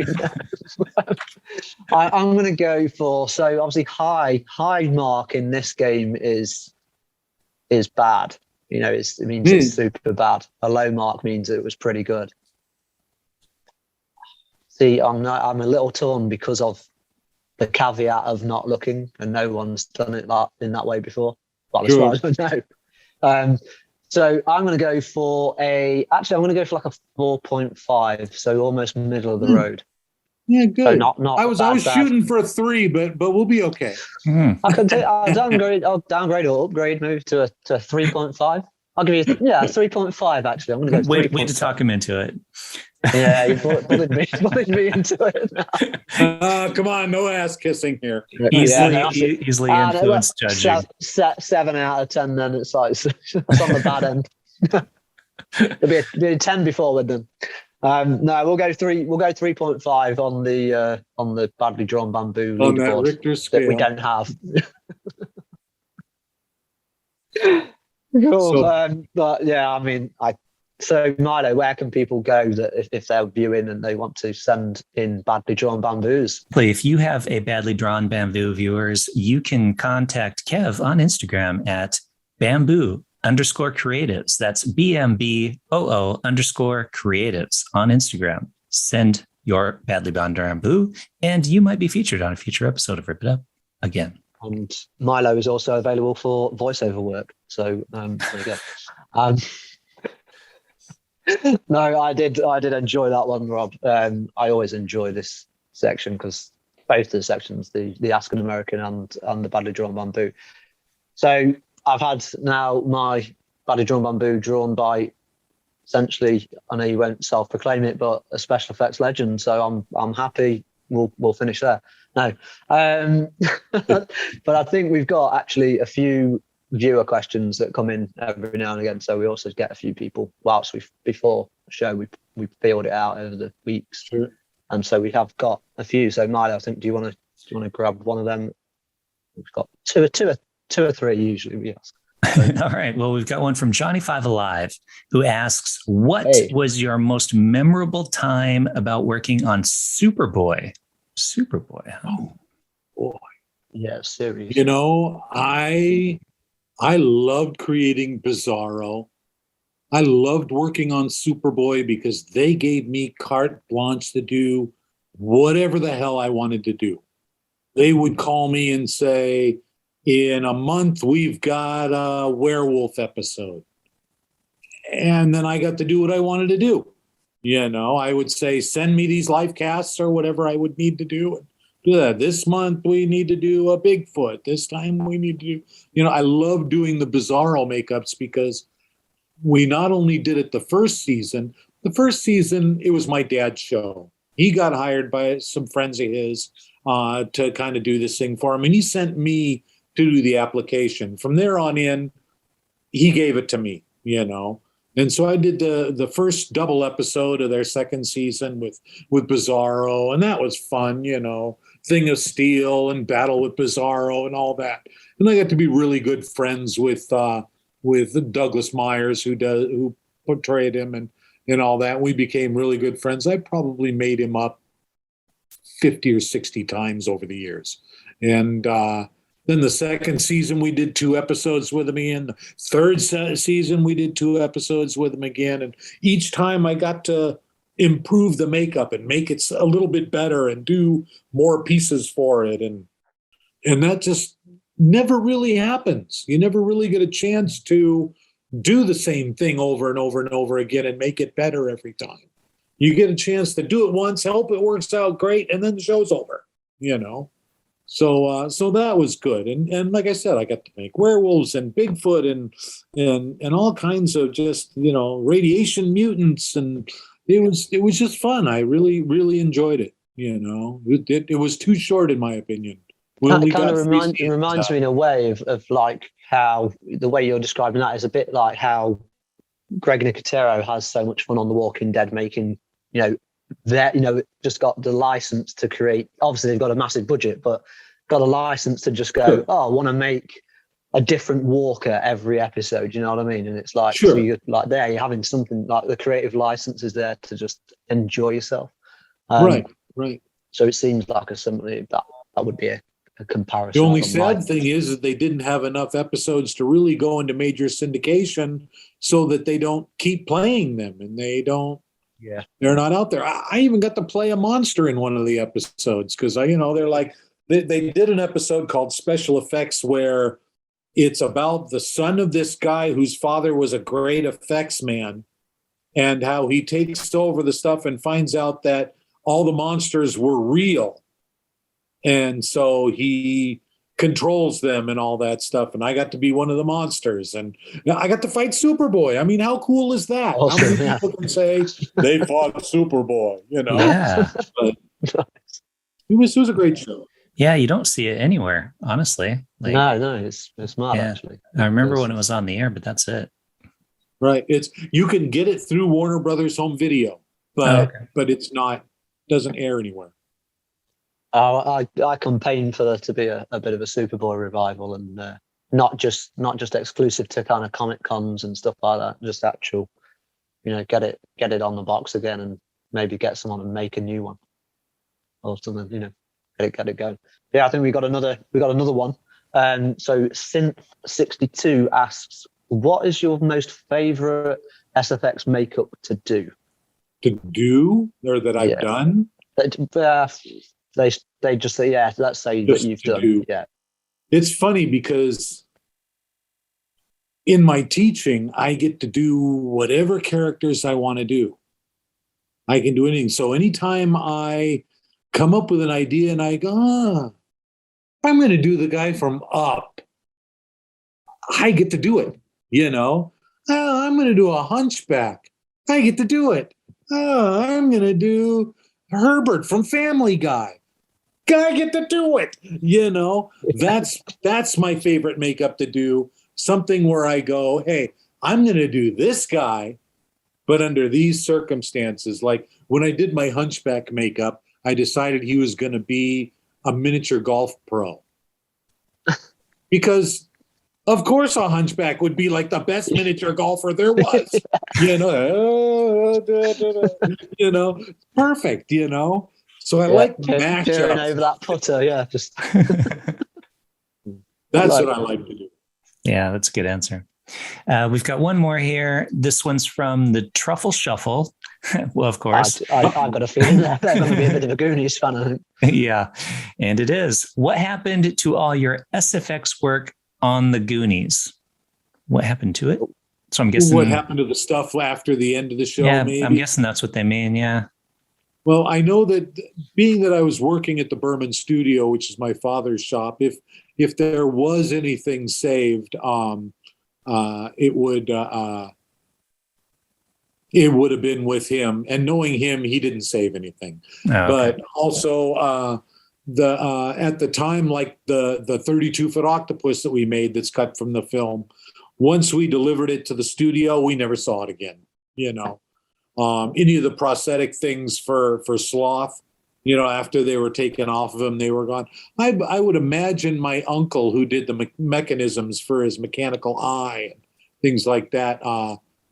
I'm going to go for, so obviously high mark in this game is bad. You know, it means it's super bad. A low mark means it was pretty good. See, I'm a little torn because of the caveat of not looking, and no one's done it in that way before. Well, as far as I know. So I'm going to go for like a 4.5. So almost middle of the road. Yeah, good. So not I was bad. shooting for a 3, but we'll be okay. I can take. I'll downgrade or upgrade, move to a 3.5. I'll give you 3.5. Actually, I'm going to go. Wait to talk him into it. Yeah, you bullied me into it. Come on, no ass kissing here. Easily influenced judging. 7 out of 10. Then it's like it's on the bad end. It'll be a 10 before with them. No, we'll go 3. We'll go 3.5 on the badly drawn bamboo On that leaderboard Richter scale. that we don't have. Cool. But yeah, I mean, so Milo, where can people go that if they're viewing and they want to send in badly drawn bamboos? If you have a badly drawn bamboo viewers, you can contact Kev on Instagram at bamboo_creatives. That's BMBOO_creatives on Instagram. Send your badly drawn bamboo, and you might be featured on a future episode of Rip It Up again. And Milo is also available for voiceover work. So there you go. No, I did enjoy that one, Rob. I always enjoy this section because both the sections, the Ask an American and the badly drawn bamboo. So I've had now my badly drawn bamboo drawn by, essentially, I know you won't self-proclaim it, but a special effects legend. So I'm happy. We'll finish there. No. But I think we've got actually a few viewer questions that come in every now and again. So we also get a few people before the show, we filled it out over the weeks. Sure. And so we have got a few. So Milo, I think, do you want to grab one of them? We've got two or three usually we ask. All right. Well, we've got one from Johnny Five Alive, who asks, what was your most memorable time about working on Superboy? Superboy. Oh, boy. Yeah, series. You know, I loved creating Bizarro. I loved working on Superboy because they gave me carte blanche to do whatever the hell I wanted to do. They would call me and say, in a month, we've got a werewolf episode. And then I got to do what I wanted to do. You know, I would say, send me these live casts or whatever I would need to do. Do that. This month, we need to do a Bigfoot. This time, we need to do, you know, I love doing the Bizarro makeups because we not only did it the first season, it was my dad's show. He got hired by some friends of his to kind of do this thing for him. And he sent me to do the application. From there on in, he gave it to me, you know. And so I did the first double episode of their second season with Bizarro, and that was fun, you know. Thing of Steel and Battle with Bizarro and all that. And I got to be really good friends with Douglas Myers, who portrayed him and all that. We became really good friends. I probably made him up 50 or 60 times over the years. And then the second season, we did 2 episodes with him again. The third season, we did 2 episodes with him again. And each time I got to improve the makeup and make it a little bit better and do more pieces for it. And that just never really happens. You never really get a chance to do the same thing over and over and over again and make it better every time. You get a chance to do it once, hope it works out great, and then the show's over, you know? So that was good. And like I said, I got to make werewolves and Bigfoot and all kinds of just, you know, radiation mutants. And it was just fun. I really, really enjoyed it. You know, it was too short, in my opinion. It kind of reminds me in a way of like how the way you're describing that is a bit like how Greg Nicotero has so much fun on The Walking Dead, making, you know, that, you know, just got the license to create. Obviously, they've got a massive budget, but got a license to just go, I want to make a different Walker every episode. You know what I mean? And it's like, so you're like there, you're having something like the creative license is there to just enjoy yourself. Right. So it seems like something that would be a comparison. The only sad thing is that they didn't have enough episodes to really go into major syndication so that they don't keep playing them and they're not out there. I even got to play a monster in one of the episodes because they're like, they did an episode called Special Effects where it's about the son of this guy whose father was a great effects man and how he takes over the stuff and finds out that all the monsters were real. And so he controls them and all that stuff. And I got to be one of the monsters. And I got to fight Superboy. I mean, how cool is that? Awesome, how many people can say they fought Superboy, you know? Yeah. But it was a great show. Yeah, you don't see it anywhere, honestly. Like, no, it's smart, actually. I remember when it was on the air, but that's it. Right. You can get it through Warner Brothers Home Video, but it's not, doesn't air anywhere. I campaigned for there to be a bit of a Superboy revival, and not just exclusive to kind of Comic Cons and stuff like that. Just actual, get it on the box again, and maybe get someone and make a new one or something. Get it going. Yeah, I think we got another one. So Synth62 asks, what is your most favorite SFX makeup to do? To do, or that I've done? They just say, let's say just that you've done. Do. Yeah. It's funny because in my teaching, I get to do whatever characters I want to do. I can do anything. So anytime I come up with an idea and I go, I'm going to do the guy from Up, I get to do it, I'm going to do a Hunchback. I get to do it. I'm going to do Herbert from Family Guy. guy get to do it? That's my favorite makeup to do. Something where I go, hey, I'm going to do this guy, but under these circumstances. Like when I did my Hunchback makeup, I decided he was going to be a miniature golf pro. Because of course a hunchback would be like the best miniature golfer there was. Perfect, So I like match Turning over that putter, yeah. Just that's what I like to do. Yeah, that's a good answer. We've got one more here. This one's from the Truffle Shuffle. Well, of course. I've got a feeling they're going to be a bit of a Goonies fan, I think. Yeah, and it is. What happened to all your SFX work on the Goonies? What happened to it? So I'm guessing. What happened to the stuff after the end of the show? Yeah, maybe? I'm guessing that's what they mean. Yeah. Well, I know that being that I was working at the Berman Studio, which is my father's shop, if there was anything saved, it would have been with him. And knowing him, he didn't save anything. Oh, okay. But also at the time, like the 32-foot octopus that we made that's cut from the film, once we delivered it to the studio, we never saw it again. Any of the prosthetic things for Sloth, after they were taken off of him, they were gone. I would imagine my uncle, who did the mechanisms for his mechanical eye and things like that,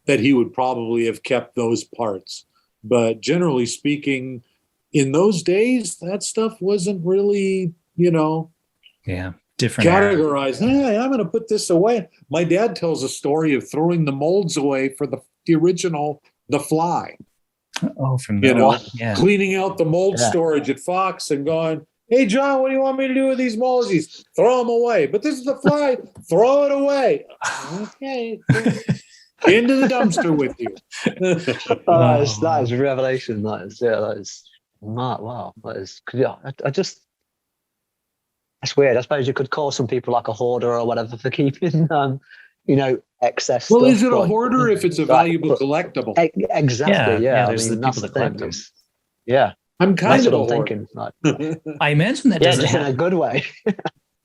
that he would probably have kept those parts. But generally speaking, in those days, that stuff wasn't really, different. Categorized. Hey, I'm going to put this away. My dad tells a story of throwing the molds away for the original The Fly. Oh, from the cleaning out the mold storage at Fox and going, hey, John, what do you want me to do with these molds? He's throw them away. But this is The Fly. Throw it away. Okay. Into the dumpster with you. That is a revelation. That is wow. That is, that's weird. I suppose you could call some people like a hoarder or whatever for keeping, excess. Well, stuff, is it a hoarder if it's a valuable collectible? Exactly. Yeah. There's the people that collect them. Yeah. I'm kind of thinking. Like, I imagine that doesn't happen in a good way.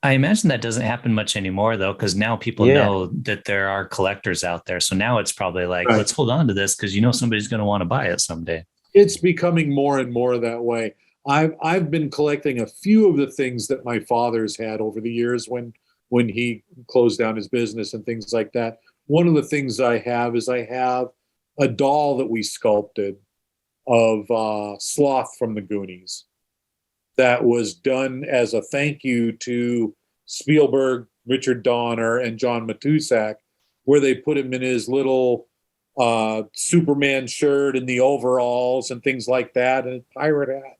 I imagine that doesn't happen much anymore, though, because now people know that there are collectors out there. So now it's probably like, let's hold on to this because somebody's going to want to buy it someday. It's becoming more and more that way. I've been collecting a few of the things that my father's had over the years when he closed down his business and things like that. One of the things I have a doll that we sculpted of Sloth from the Goonies that was done as a thank you to Spielberg, Richard Donner, and John Matusak, where they put him in his little Superman shirt and the overalls and things like that, and a pirate hat.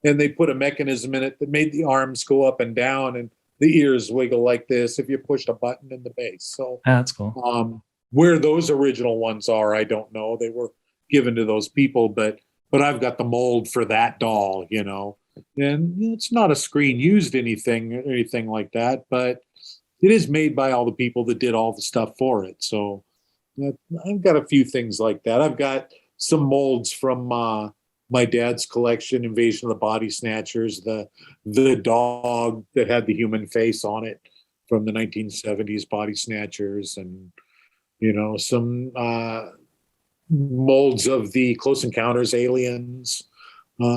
And they put a mechanism in it that made the arms go up and down and the ears wiggle like this if you pushed a button in the base. So that's cool. Where those original ones are, I don't know. They were given to those people, but I've got the mold for that doll, And it's not a screen used anything like that, but it is made by all the people that did all the stuff for it. So I've got a few things like that. I've got some molds from my dad's collection, Invasion of the Body Snatchers, the dog that had the human face on it from the 1970s Body Snatchers, and some molds of the Close Encounters aliens,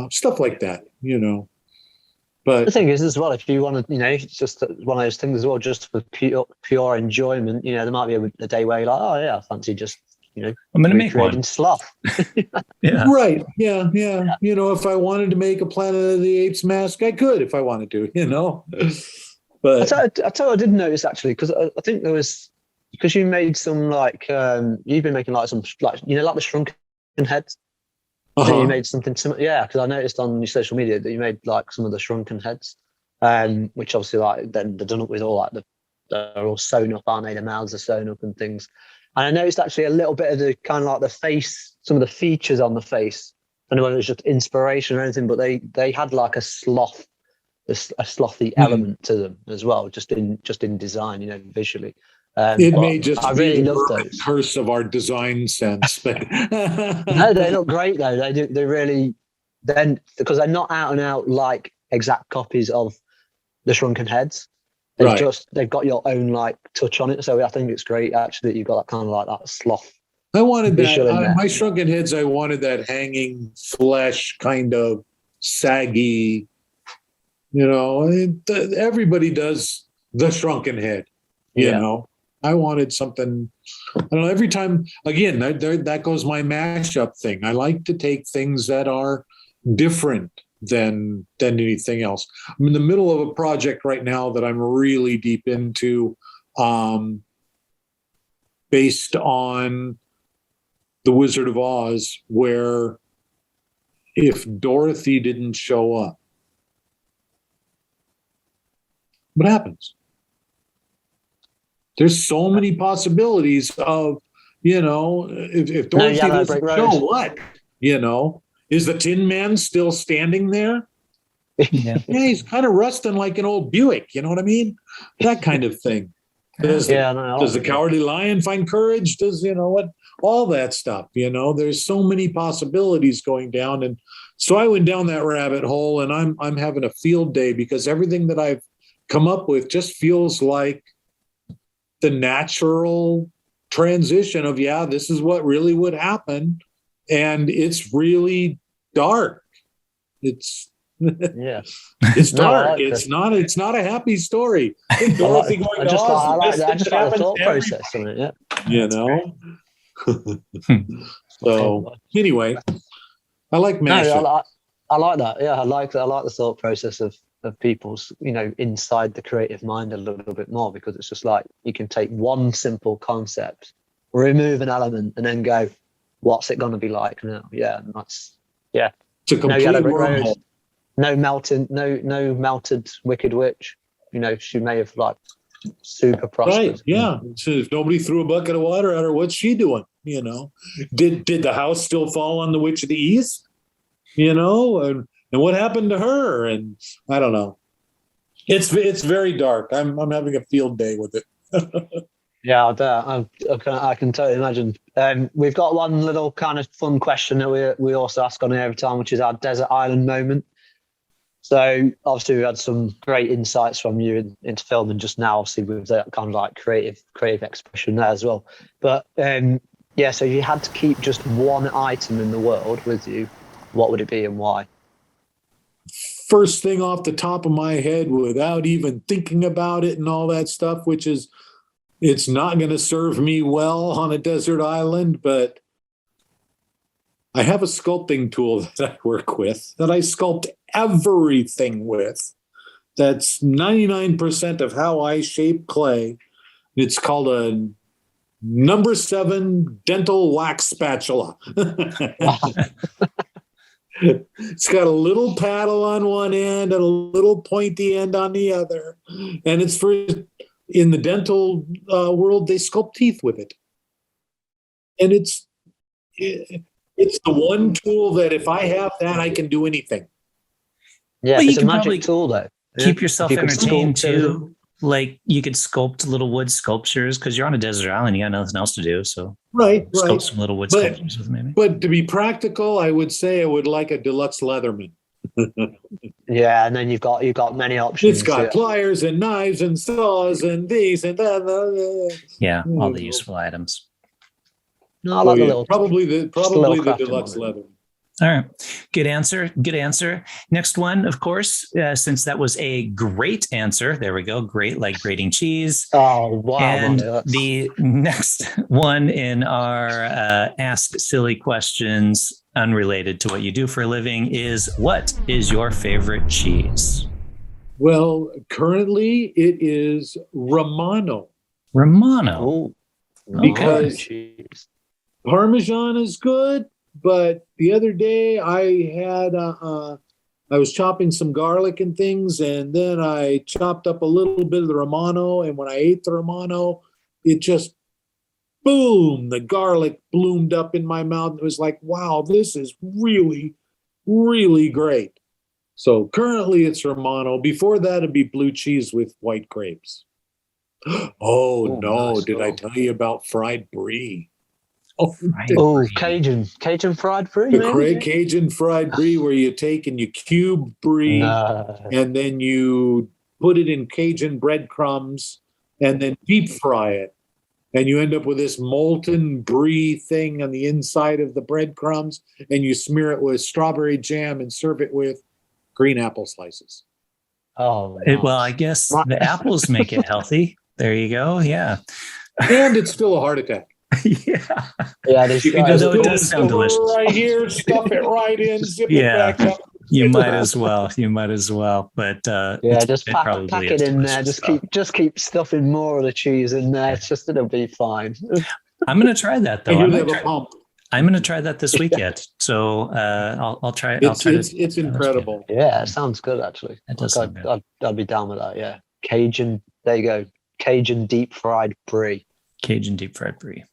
stuff like that, But the thing is, as well, if you want to, it's just one of those things as well, just for pure enjoyment. There might be a day where you're like, oh yeah, I fancy just I'm going to make one. Sloth. Yeah. Right. Yeah. If I wanted to make a Planet of the Apes mask, I could if I wanted to, But I tell you, I did notice actually, because I think there was, because you made some you've been making some like the shrunken heads. Uh-huh. So you made something similar, because I noticed on your social media that you made some of the shrunken heads, which obviously then they're done up with all they're all sewn up, aren't they? The mouths are sewn up and things. And I noticed actually a little bit of the kind of the face, some of the features on the face. I don't know whether it was just inspiration or anything, but they had a slothy element to them as well, just in design, visually. It may just I be really the love those. curse of our design sense, but No, they look great though. They really, then, because they're not out and out like exact copies of the Shrunken Heads. They've Right. they've got your own like touch on it. So I think it's great actually that you've got that kind of like that sloth. I wanted that. Visual in there. My Shrunken Heads, I wanted that hanging flesh, kind of saggy. Everybody does the Shrunken Head. You know, I wanted something. I don't know. Every time, again, that goes my mashup thing. I like to take things that are different than anything else. I'm in the middle of a project right now that I'm really deep into, based on The Wizard of Oz, where if Dorothy didn't show up, what happens? There's so many possibilities of, if Dorothy doesn't show, what? Is the Tin Man still standing there? Yeah. Yeah, he's kind of rusting like an old Buick. You know what I mean? That kind of thing. Does the Cowardly Lion find courage? Does all that stuff? There's so many possibilities going down, and so I went down that rabbit hole, and I'm having a field day because everything that I've come up with just feels like the natural transition of this is what really would happen, and it's really dark. It's it's dark. It's not a happy story. Dorothy going to Oz. I just like the thought process in it. So anyway, I like mashup. No, I like that. Yeah, I like that. I like the thought process of people's, inside the creative mind a little bit more, because it's just like you can take one simple concept, remove an element, and then go, what's it going to be like now? Yeah, and that's It's a complete wormhole. No melted Wicked Witch. She may have like super prospered. Right? Yeah. So if nobody threw a bucket of water at her, what's she doing? Did the house still fall on the Witch of the East? And what happened to her? And I don't know. It's very dark. I'm having a field day with it. Yeah, I bet. I can totally imagine. We've got one little kind of fun question that we also ask on here every time, which is our desert island moment. So obviously we had some great insights from you into film, and just now obviously with that kind of like creative expression there as well. But so if you had to keep just one item in the world with you, what would it be and why? First thing off the top of my head, without even thinking about it and all that stuff, which is, it's not going to serve me well on a desert island, but I have a sculpting tool that I work with, that I sculpt everything with. That's 99% of how I shape clay. It's called a number 7 dental wax spatula. It's got a little paddle on one end and a little pointy end on the other. And it's in the dental world, they sculpt teeth with it. And it's the one tool that if I have that, I can do anything. Yeah, well, it's a magic tool though. Keep yourself entertained too. Like you could sculpt little wood sculptures because you're on a desert island. You got nothing else to do. So sculpt some little wood sculptures with maybe. But to be practical, I would say I would like a deluxe Leatherman. Yeah, and then you've got many options. It's got pliers and knives and saws and these and that. Yeah, all the useful items. No, I like the little, probably the deluxe Leatherman. All right. Good answer. Good answer. Next one, of course, since that was a great answer. There we go. Great, like grating cheese. Oh, wow. And the next one in our Ask Silly Questions, unrelated to what you do for a living, is what is your favorite cheese? Well, currently it is Romano. Romano. Because Parmesan is good. But the other day I was chopping some garlic and things, and then I chopped up a little bit of the Romano. And when I ate the Romano, it just, boom, the garlic bloomed up in my mouth. It was like, wow, this is really, really great. So currently it's Romano. Before that, it'd be blue cheese with white grapes. Oh no, nice. Did I tell you about fried brie? Fried Oh, brie. Cajun fried brie, The maybe? Cajun fried brie, where you take and you cube brie, No. and then you put it in Cajun breadcrumbs and then deep fry it. And you end up with this molten brie thing on the inside of the breadcrumbs, and you smear it with strawberry jam and serve it with green apple slices. Oh, Well, I nice. guess Right. the apples make it healthy. There you go. Yeah. And it's still a heart attack. Yeah. Yeah, this You can guy. just Although it go does sound delicious. right here, stuff it right in, zip it Yeah. back up. You might as well. You might as well. But Yeah, just it pack probably it is in there. delicious, Just keep stuffing more of the cheese in there. It'll be fine. I'm going to try that I though. hear they have a pump. I'm going to try that this weekend. So I'll try. I'll try It's incredible. Yeah, it sounds good actually. It does sound good. I'd be down with that. Yeah, Cajun. There you go. Cajun deep fried brie. Cajun deep fried brie.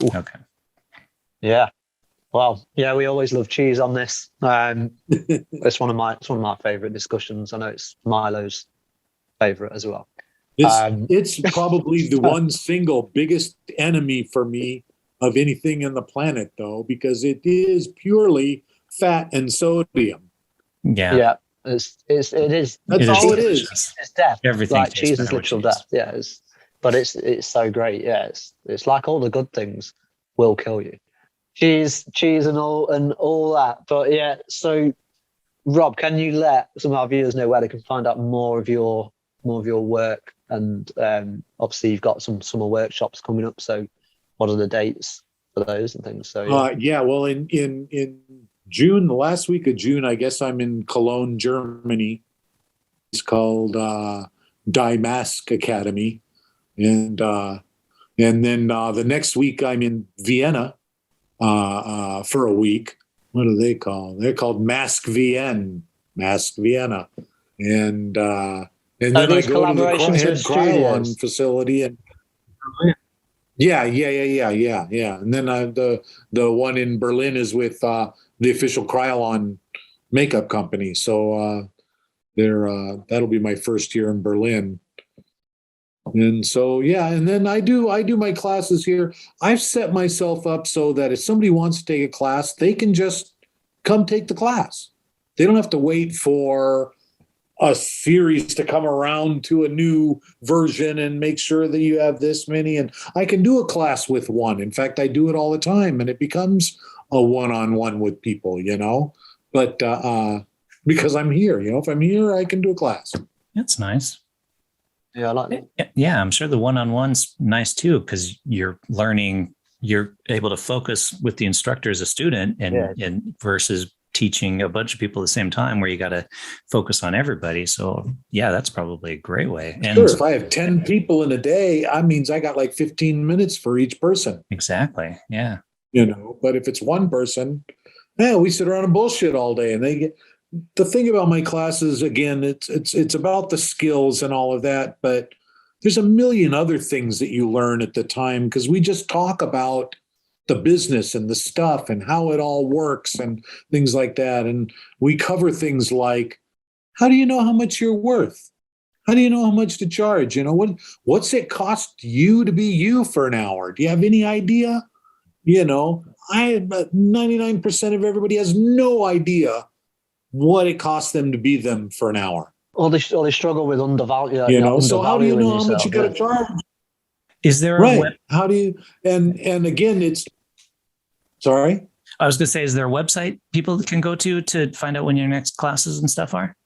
Ooh. Okay. Yeah. Well, yeah, we always love cheese on this. It's one of my favorite discussions. I know it's Milo's favorite as well. It's probably the one single biggest enemy for me of anything in the planet, though, because it is purely fat and sodium. Yeah. Yeah. It is. That's all it is. It's death. Everything Like tastes cheese is better with literal cheese. death. Yeah. But it's so great. Yeah. It's like all the good things will kill you. Cheese and all that. But yeah. So, Rob, can you let some of our viewers know where they can find out more of your work? And obviously, you've got some summer workshops coming up. So, what are the dates for those and things? So Yeah. Well, in June, the last week of June, I guess I'm in Cologne, Germany. It's called Die Mask Academy, and then the next week I'm in Vienna for a week. What do they call? They're called Mask Vienna, and then I these go to the collaborations head with Krylon studios? facility and. Yeah. And then the one in Berlin is with the official Krylon makeup company. So that'll be my first year in Berlin. And so and then I do my classes here. I've set myself up so that if somebody wants to take a class, they can just come take the class. They don't have to wait for a series to come around to a new version and make sure that you have this many. And I can do a class with one. In fact, I do it all the time, and it becomes a one-on-one with people, but because I'm here, if I'm here, I can do a class. That's nice. Yeah, I like that. Yeah, I'm sure the one-on-one's nice too, because you're learning, you're able to focus with the instructor as a student and versus teaching a bunch of people at the same time where you got to focus on everybody. So yeah, that's probably a great way. And sure, if I have 10 people in a day, that means I got like 15 minutes for each person. Exactly. Yeah. But if it's one person, we sit around and bullshit all day. And the thing about my classes, again, it's about the skills and all of that, but there's a million other things that you learn at the time, because we just talk about the business and the stuff and how it all works and things like that. And we cover things like, how do you know how much you're worth? How do you know how much to charge? What's it cost you to be you for an hour? Do you have any idea? 99% of everybody has no idea what it costs them to be them for an hour. Or they struggle with undervalue. So how do you know how much you got to charge? Is there How do you? And again, it's. Sorry. I was going to say, is there a website people can go to find out when your next classes and stuff are?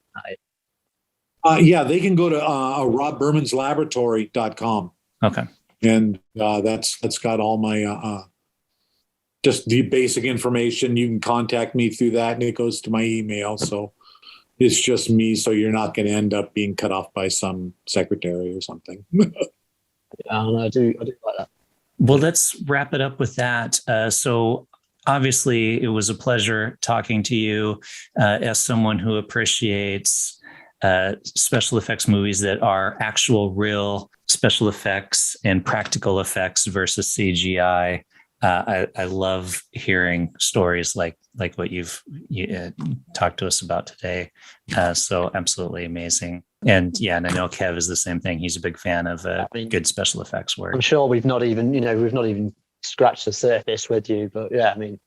They can go to robbermanslaboratory.com. Okay. And that's got all my just the basic information. You can contact me through that, and it goes to my email. So it's just me. So you're not going to end up being cut off by some secretary or something. I do like that. Well, let's wrap it up with that. So obviously, it was a pleasure talking to you as someone who appreciates special effects movies that are actual, real special effects and practical effects versus CGI. I love hearing stories like what you talked to us about today. So absolutely amazing. And I know Kev is the same thing. He's a big fan of good special effects work. I'm sure we've not even scratch the surface with you. But yeah, I mean,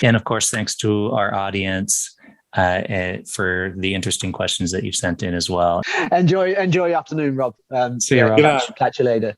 and of course, thanks to our audience for the interesting questions that you've sent in as well. enjoy your afternoon, Rob. See you, Rob. Catch you later.